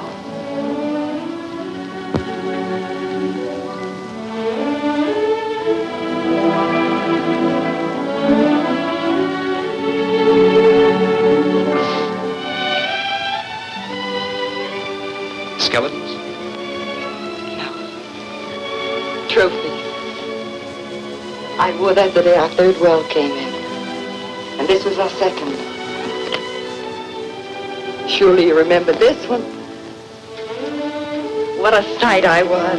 Skeletons? Trophies. I wore that the day our third well came in. And this was our second. Surely you remember this one. What a sight I was.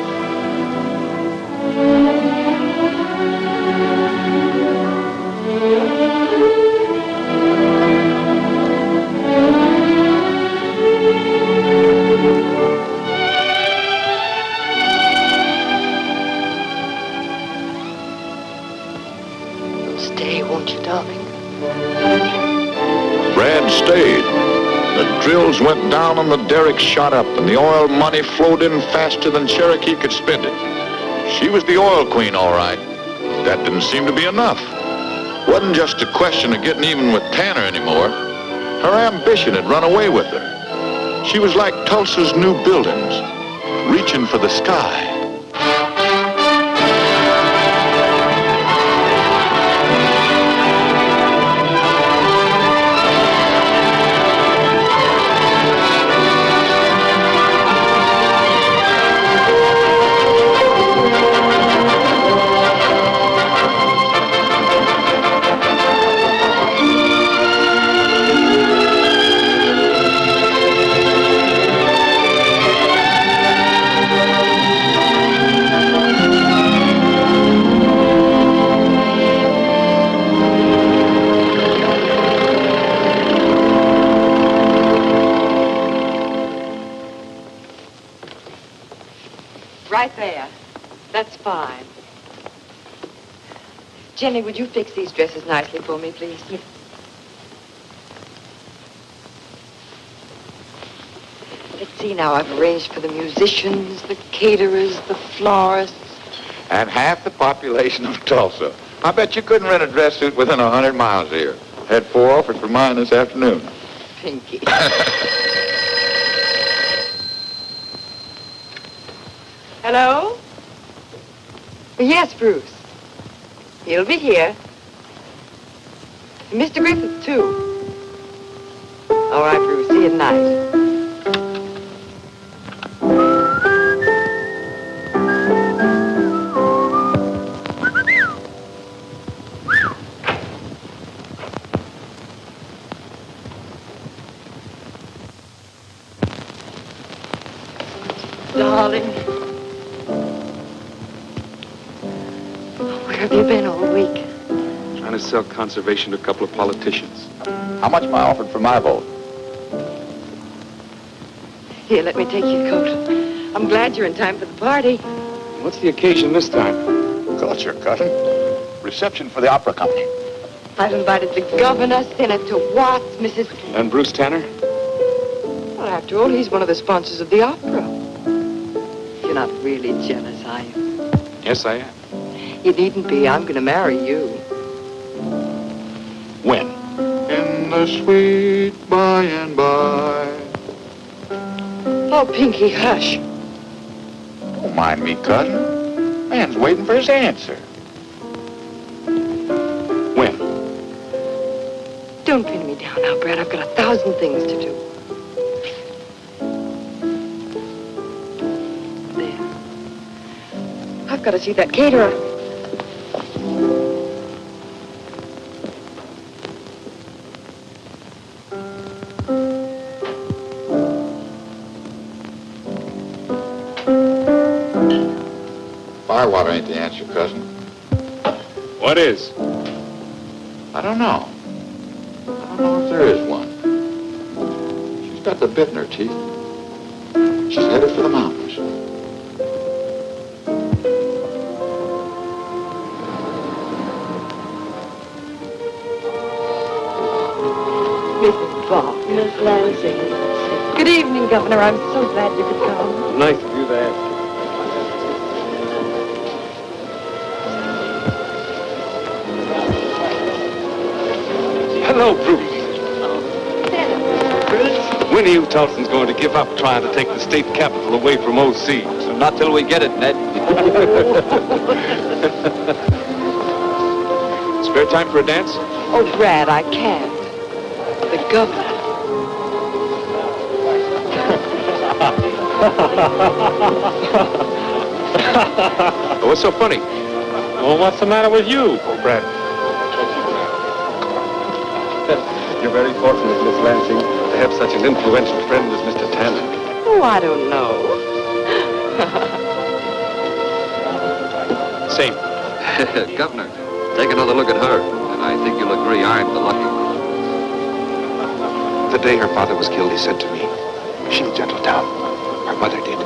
Stay, won't you, darling? Brad stayed. The drills went down and the derrick shot up, and the oil money flowed in faster than Cherokee could spend it. She was the oil queen, all right. That didn't seem to be enough. Wasn't just a question of getting even with Tanner anymore. Her ambition had run away with her. She was like Tulsa's new buildings, reaching for the sky. Right there. That's fine. Jenny, would you fix these dresses nicely for me, please? Let's see now. I've arranged for the musicians, the caterers, the florists. And half the population of Tulsa. I bet you couldn't rent a dress suit within 100 miles of here. Had 4 offers for mine this afternoon. Pinky. Hello? Yes, Bruce. He'll be here. Mr. Griffith, too. All right, Bruce. See you tonight. Darling. Where have you been all week? Trying to sell conservation to a couple of politicians. How much am I offered for my vote? Here, let me take your coat. I'm glad you're in time for the party. What's the occasion this time? Culture, cousin. Reception for the opera company. I've invited the governor, Senator Watts, Mrs. And Bruce Tanner? Well, after all, he's one of the sponsors of the opera. You're not really jealous, are you? Yes, I am. You needn't be. I'm going to marry you. When? In the sweet by and by. Oh, Pinky, hush. Don't mind me, cousin. Man's waiting for his answer. now, Brad. I've got 1,000 things to do. There. I've got to see that caterer. Firewater ain't the answer, cousin. What is? I don't know. I don't know if there is one. She's got the bit in her teeth. She's headed for the mountains. Mrs. Bach. Miss Lansing. Good evening, Governor. I'm so glad you could come. Nice of you to ask. Hello, Bruce. When are you Tulsans going to give up trying to take the state capital away from OC? Not till we get it, Ned. Spare time for a dance? Oh, Brad, I can't. The governor. What's so funny? Well, what's the matter with you? Oh, Brad. You're very fortunate, Miss Lansing, to have such an influential friend as Mr. Tanner. Oh, I don't know. Same. Governor, take another look at her, and I think you'll agree I'm the lucky one. The day her father was killed, he said to me, she'll settle down. Her mother did.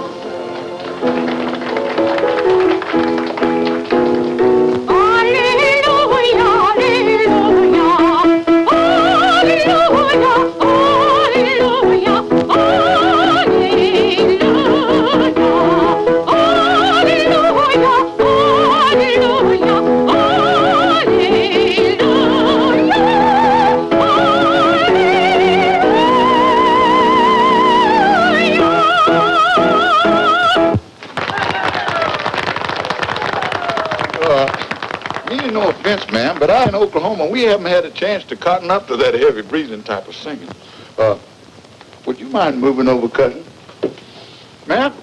No offense, ma'am, but out in Oklahoma, we haven't had a chance to cotton up to that heavy breathing type of singing. Would you mind moving over, cousin? Ma'am,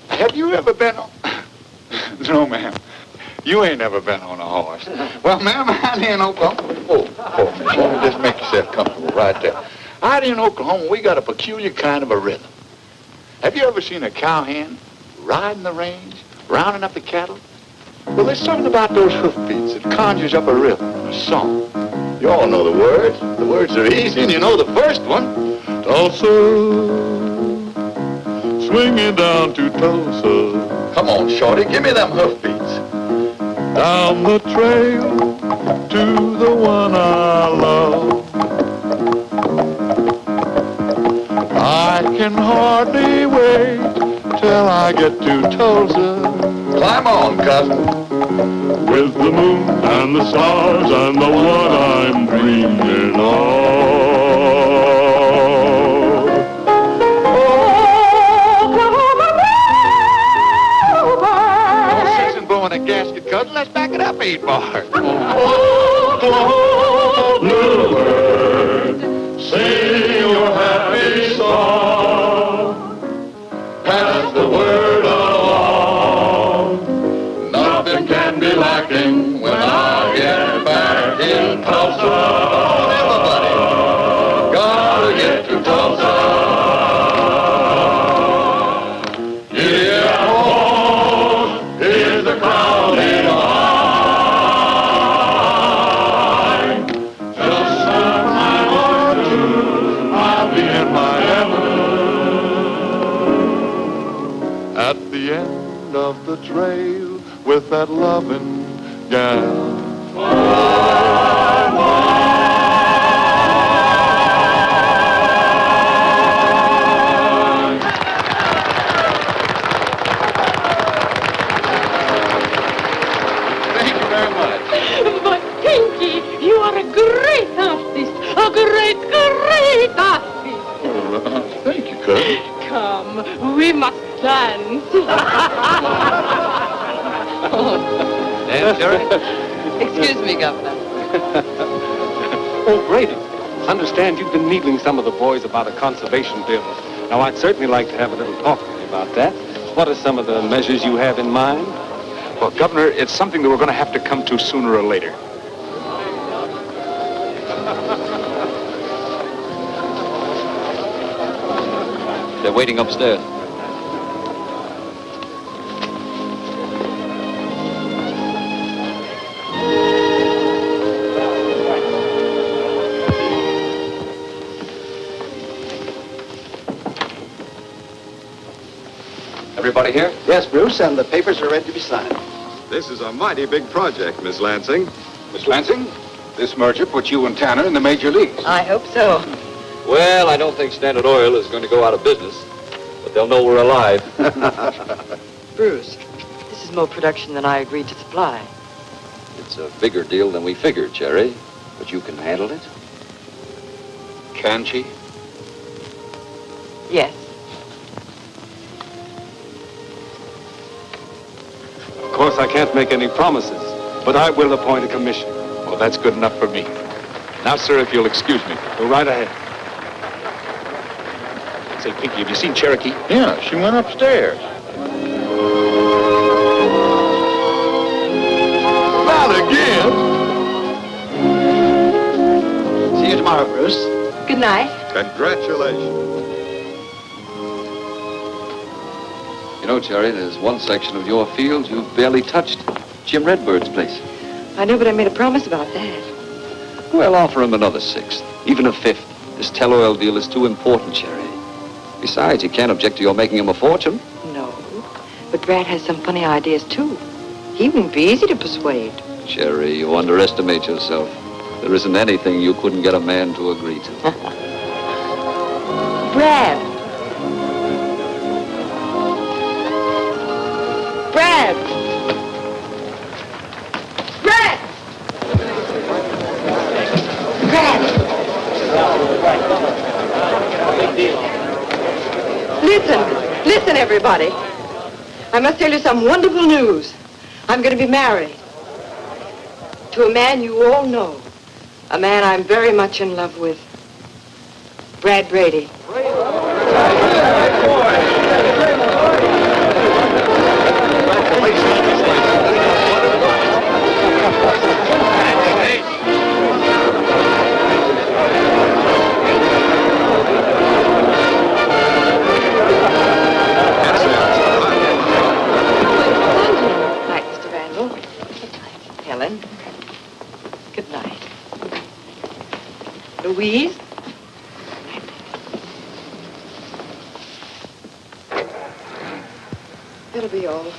have you ever been on... No, ma'am. You ain't ever been on a horse. Well, ma'am, out here in Oklahoma... Oh, miss, won't you just make yourself comfortable right there. Out here in Oklahoma, we got a peculiar kind of a rhythm. Have you ever seen a cowhand riding the range, rounding up the cattle? Well, there's something about those hoofbeats that conjures up a rhythm, a song. You all know the words. The words are easy, and you know the first one. Tulsa, swinging down to Tulsa. Come on, shorty, give me them hoofbeats. Down the trail to the one I love. I can hardly wait till I get to Tulsa. Climb on, cousin. With the moon and the stars and the one I'm dreaming of. No sense in blowing a gasket, cousin. Let's back it up 8 bars. Oh, bluebird, sing your happy song. Pass the word along. Nothing can be lacking when I get back in Tulsa. Everybody, gotta get to Tulsa. Yeah, oh, here's the crowded line. Just some time or two, I'll be in my heaven. At the end of the trail, with that loving gal. Thank you very much. But Pinky, you are a great artist. A great, great artist. Thank you, cousin. Come, we must dance. Dance, Stuart? Excuse me, Governor. Oh, Brady. Understand you've been needling some of the boys about a conservation bill. Now, I'd certainly like to have a little talk with you about that. What are some of the measures you have in mind? Well, Governor, it's something that we're going to have to come to sooner or later. They're waiting upstairs. Everybody here? Yes, Bruce, and the papers are ready to be signed. This is a mighty big project, Miss Lansing. Miss Lansing, this merger puts you and Tanner in the major leagues. I hope so. Well, I don't think Standard Oil is going to go out of business, but they'll know we're alive. Bruce, this is more production than I agreed to supply. It's a bigger deal than we figured, Jerry, but you can handle it? Can she? Yes. Of course, I can't make any promises, but I will appoint a commission. Well, that's good enough for me. Now, sir, if you'll excuse me. Go right ahead. Say, Pinky, have you seen Cherokee? Yeah, she went upstairs. Not again. See you tomorrow, Bruce. Good night. Congratulations. You know, Jerry, there's one section of your field you've barely touched. Jim Redbird's place. I know, but I made a promise about that. Well, offer him another sixth, even a fifth. This tell-oil deal is too important, Jerry. Besides, he can't object to your making him a fortune. No, but Brad has some funny ideas, too. He won't be easy to persuade. Jerry, you underestimate yourself. There isn't anything you couldn't get a man to agree to. Brad! Brad! Brad! Brad! Listen, everybody. I must tell you some wonderful news. I'm going to be married to a man you all know. A man I'm very much in love with. Brad Brady. Good night. Louise? That'll be all.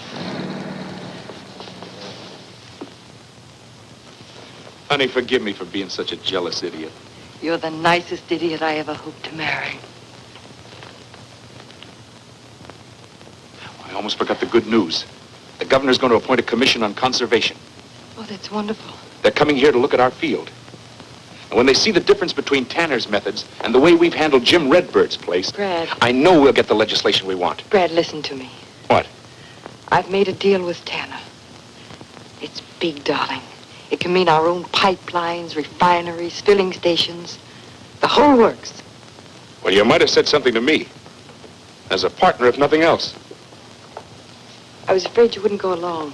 Honey, forgive me for being such a jealous idiot. You're the nicest idiot I ever hoped to marry. I almost forgot the good news. The governor's going to appoint a commission on conservation. Oh, that's wonderful. They're coming here to look at our field. And when they see the difference between Tanner's methods and the way we've handled Jim Redbird's place, Brad. I know we'll get the legislation we want. Brad, listen to me. What? I've made a deal with Tanner. It's big, darling. It can mean our own pipelines, refineries, filling stations, the whole works. Well, you might have said something to me. As a partner, if nothing else. I was afraid you wouldn't go along.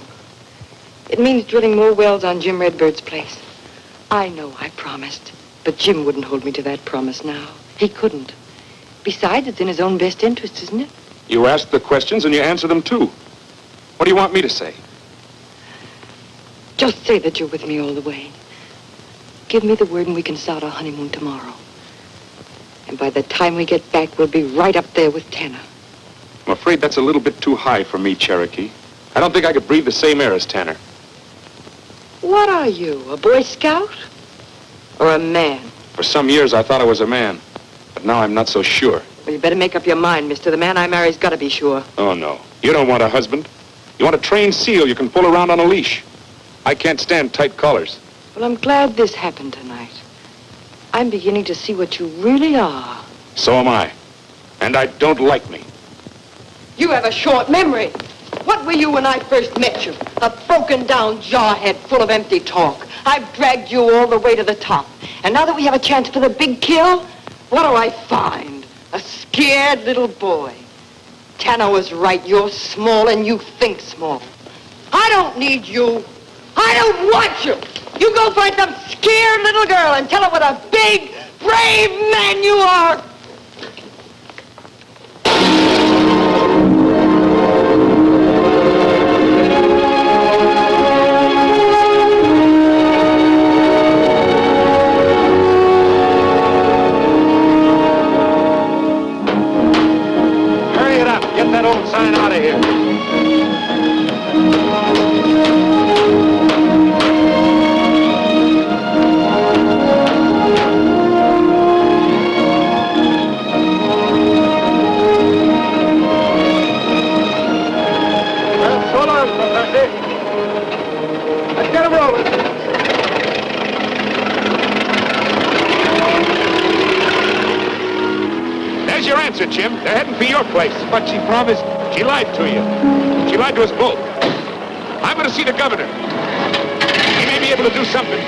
It means drilling more wells on Jim Redbird's place. I know I promised, but Jim wouldn't hold me to that promise now. He couldn't. Besides, it's in his own best interest, isn't it? You asked the questions and you answer them too. What do you want me to say? Just say that you're with me all the way. Give me the word and we can start our honeymoon tomorrow. And by the time we get back, we'll be right up there with Tanner. I'm afraid that's a little bit too high for me, Cherokee. I don't think I could breathe the same air as Tanner. What are you, a Boy Scout? Or a man? For some years, I thought I was a man. But now I'm not so sure. Well, you better make up your mind, mister. The man I marry's got to be sure. Oh, no. You don't want a husband. You want a trained seal you can pull around on a leash. I can't stand tight collars. Well, I'm glad this happened tonight. I'm beginning to see what you really are. So am I. And I don't like me. You have a short memory. What were you when I first met you? A broken down jawhead full of empty talk. I've dragged you all the way to the top. And now that we have a chance for the big kill, what do I find? A scared little boy. Tanner was right. You're small and you think small. I don't need you. I don't want you. You go find some scared little girl and tell her what a big, brave man you are. Get that old sign out of here. Well, so long, Professor. Let's get him rolling. There's your answer, Jim. They're heading for your place. But she promised. She lied to you. She lied to us both. I'm going to see the governor. He may be able to do something.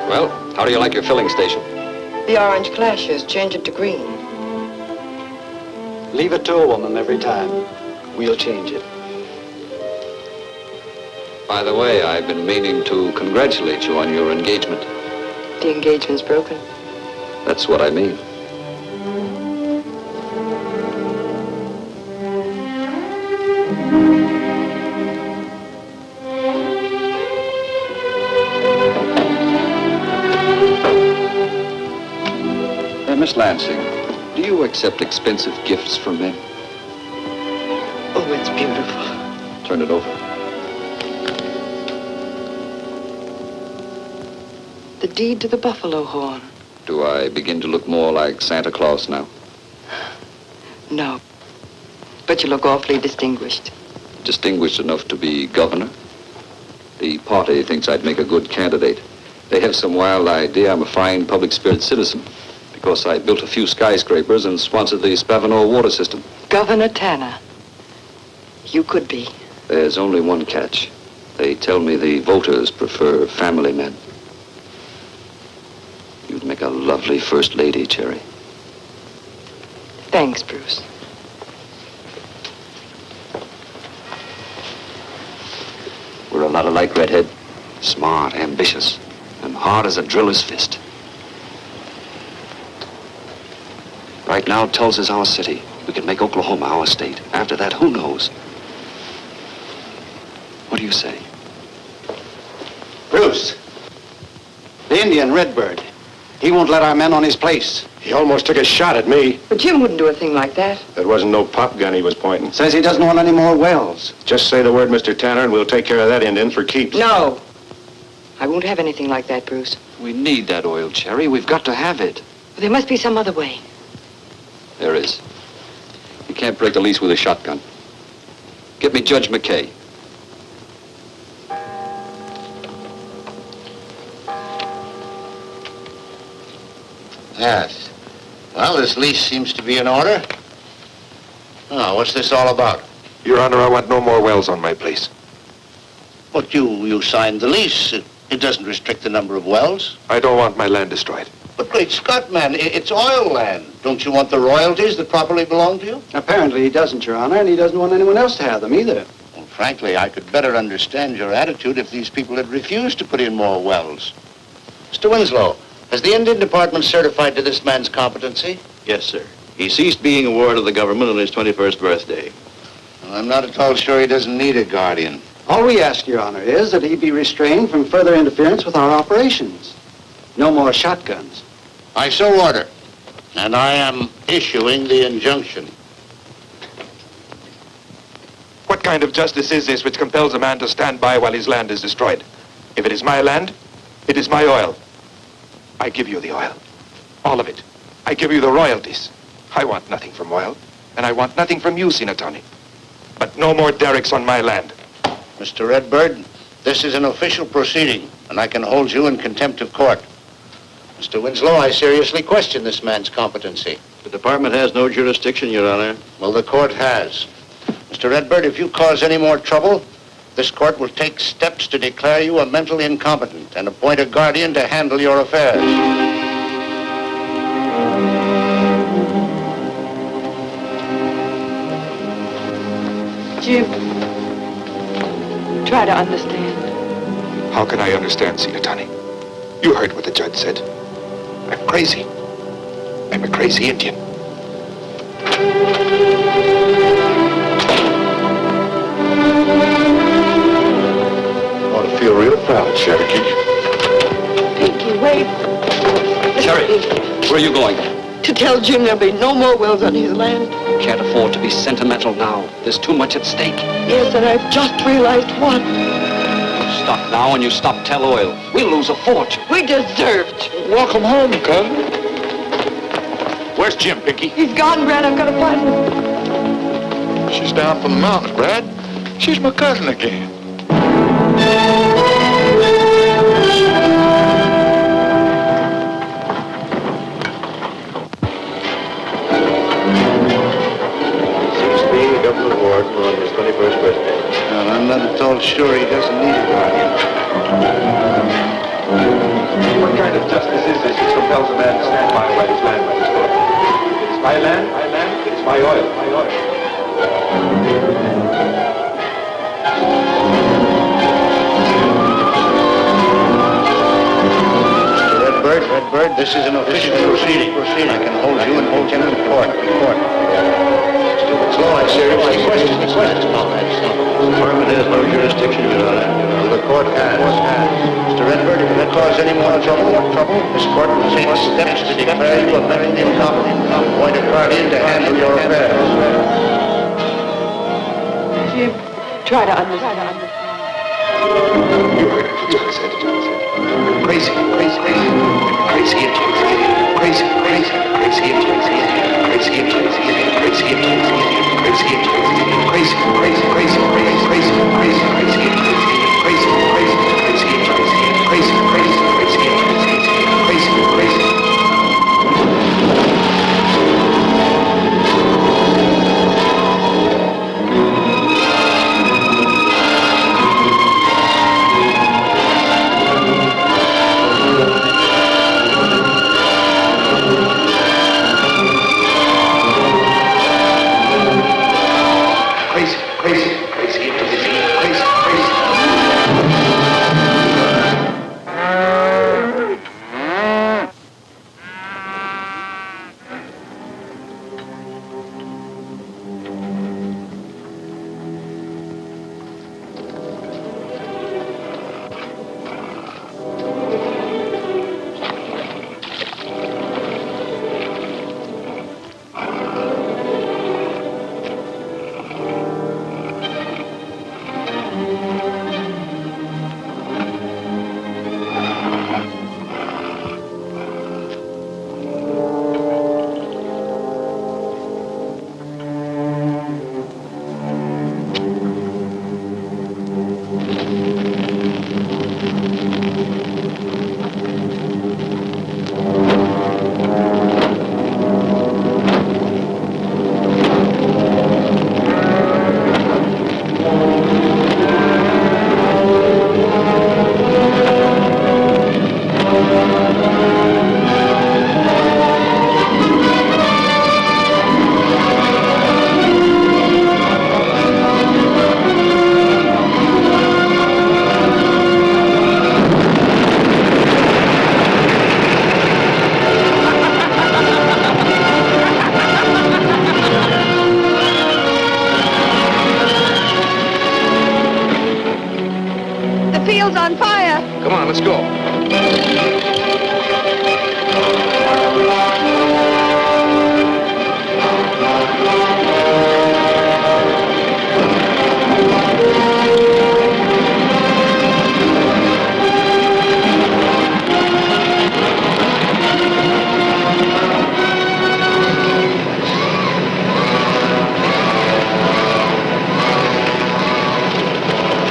Well, how do you like your filling station? The orange clashes. Change it to green. Leave it to a woman every time. We'll change it. By the way, I've been meaning to congratulate you on your engagement. The engagement's broken. That's what I mean. Miss Lansing, do you accept expensive gifts from men? Oh, it's beautiful. Turn it over. The deed to the buffalo horn. Do I begin to look more like Santa Claus now? No. But you look awfully distinguished. Distinguished enough to be governor? The party thinks I'd make a good candidate. They have some wild idea I'm a fine public spirit citizen because I built a few skyscrapers and sponsored the Spavinaw water system. Governor Tanner. You could be. There's only one catch. They tell me the voters prefer family men. You'd make a lovely first lady, Cherry. Thanks, Bruce. We're a lot alike, Redhead. Smart, ambitious, and hard as a driller's fist. Right now, Tulsa's our city. We can make Oklahoma our state. After that, who knows? What do you say? Bruce, the Indian Redbird. He won't let our men on his place. He almost took a shot at me. But Jim wouldn't do a thing like that. That wasn't no pop gun he was pointing. Says he doesn't want any more wells. Just say the word, Mr. Tanner, and we'll take care of that Indian for keeps. No. I won't have anything like that, Bruce. We need that oil, Cherry. We've got to have it. There must be some other way. There is. You can't break the lease with a shotgun. Get me Judge McKay. Yes. Well, this lease seems to be in order. Oh, what's this all about? Your Honor, I want no more wells on my place. But you signed the lease. It doesn't restrict the number of wells. I don't want my land destroyed. But great Scott, man, it's oil land. Don't you want the royalties that properly belong to you? Apparently he doesn't, Your Honor, and he doesn't want anyone else to have them either. Well, frankly, I could better understand your attitude if these people had refused to put in more wells. Mr. Winslow, has the Indian Department certified to this man's competency? Yes, sir. He ceased being a ward of the government on his 21st birthday. Well, I'm not at all sure he doesn't need a guardian. All we ask, Your Honor, is that he be restrained from further interference with our operations. No more shotguns. I so order, and I am issuing the injunction. What kind of justice is this which compels a man to stand by while his land is destroyed? If it is my land, it is my oil. I give you the oil. All of it. I give you the royalties. I want nothing from oil, and I want nothing from you, Sinatoni. But no more derricks on my land. Mr. Redbird, this is an official proceeding. and I can hold you in contempt of court. Mr. Winslow, I seriously question this man's competency. The department has no jurisdiction, Your Honor. Well, the court has. Mr. Redbird, if you cause any more trouble, this court will take steps to declare you a mentally incompetent and appoint a guardian to handle your affairs. Jim, try to understand. How can I understand, Sinatani? You heard what the judge said. I'm crazy. I'm a crazy Indian. Ought to feel real proud, Cherokee. Pinky, wait. Sherry, where are you going? To tell Jim there'll be no more wells on his land. Can't afford to be sentimental now. There's too much at stake. Yes, and I've just realized what. Stop now and you stop Tell Oil. We'll lose a fortune. We deserved. Welcome home, cousin. Where's Jim, Pinky? He's gone, Brad. I've got to find him. She's down from the mountains, Brad. She's my cousin again. On his 21st birthday. Well, I'm not at all sure he doesn't need a guardian. What kind of justice is this which compels a man to stand by while his land is destroyed? It's my land, it's my oil, my oil. Mr. Redbird, this is an official proceeding. I can hold you in contempt of court. Slow, I seriously question this man's competence. The department has no jurisdiction, Your Honor. The court has. Mr. Redbird, if you cause any more trouble, this court will take steps to declare you a mentally incompetent and appoint a guardian to handle your affairs. Jim, try to understand. You heard what the judge said. Crazy, crazy, crazy. Crazy Indian. Crazy, crazy, crazy Indian. Crazy Indian. Crazy Indian. Crazy Indian. Crazy, crazy, crazy, crazy, crazy, crazy, crazy Indian. Crazy, crazy, crazy Indian. Crazy, crazy, crazy Indian. Crazy, crazy. On fire. Come on, let's go.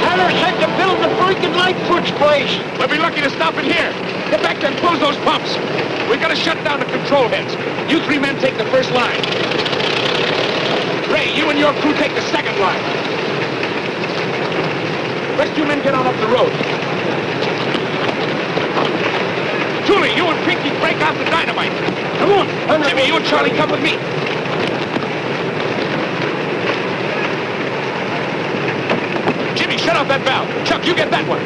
Tanner said the building down the freaking Lightfoot's place. We'll be lucky to stop it here. Get back there and close those pumps. We've got to shut down the control heads. You three men take the first line. Ray, you and your crew take the second line. Rest you men get on up the road. Julie, you and Pinky break out the dynamite. Come on. Jimmy, you and Charlie come with me. Jimmy, shut off that valve. Chuck, you get that one.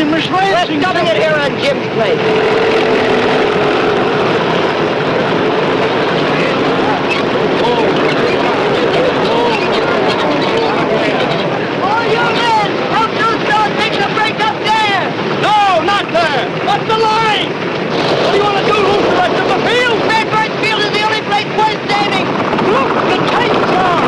Miss Lansing. We're stopping it here on Jim's place. All you men, don't you start making a break up there! No, not there! Up the line! What do you want to do, lose the rest of the field? Redbird's field is the only place worth saving! Look, the tanks are!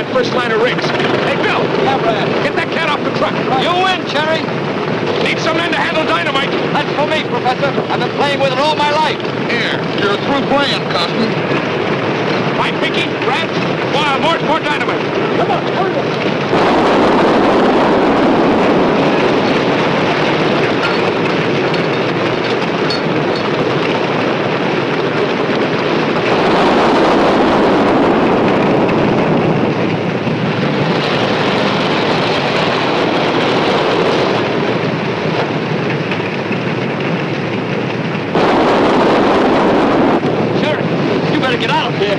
First line of rigs. Hey, Bill! Yeah, Brad. Get that cat off the truck. You win, Cherry. Need some men to handle dynamite. That's for me, Professor. I've been playing with it all my life. Here, you're through playing, Custom. Hi, Pinky, Brad. More dynamite. Come on, hurry up. Get out of here.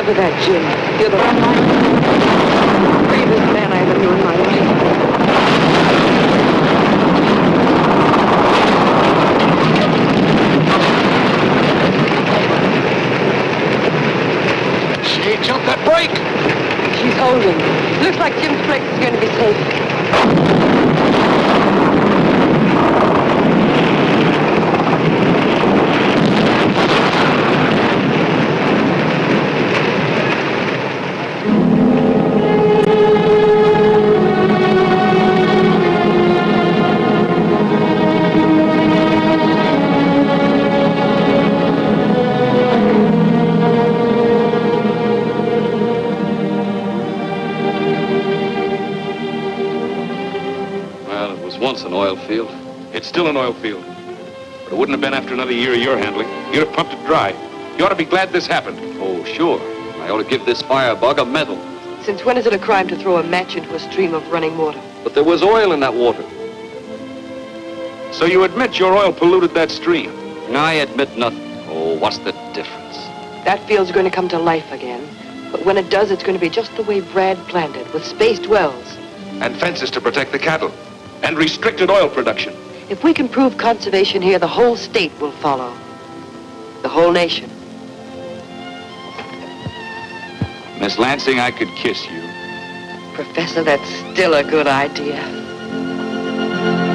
Remember that, Jim. You're the bravest man I ever knew in my life. She ain't jumped that brake. She's holding. Looks like Jim's brake is going to be safe. Once an oil field. It's still an oil field. But it wouldn't have been after another year of your handling. You'd have pumped it dry. You ought to be glad this happened. Oh, sure. I ought to give this firebug a medal. Since when is it a crime to throw a match into a stream of running water? But there was oil in that water. So you admit your oil polluted that stream? I admit nothing. Oh, what's the difference? That field's going to come to life again. But when it does, it's going to be just the way Brad planned it, with spaced wells. And fences to protect the cattle. And restricted oil production. If we can prove conservation here, the whole state will follow. The whole nation. Miss Lansing, I could kiss you. Professor, that's still a good idea.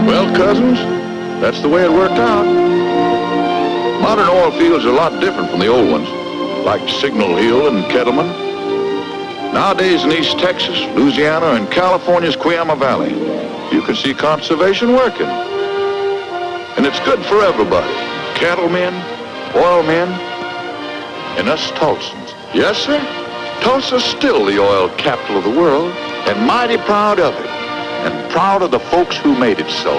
Well, cousins, that's the way it worked out. Modern oil fields are a lot different from the old ones, like Signal Hill and Kettleman. Nowadays in East Texas, Louisiana, and California's Cuyama Valley, you can see conservation working. And it's good for everybody. Cattlemen, oil men, and us Tulsans. Yes, sir. Tulsa's still the oil capital of the world, and mighty proud of it. And proud of the folks who made it so.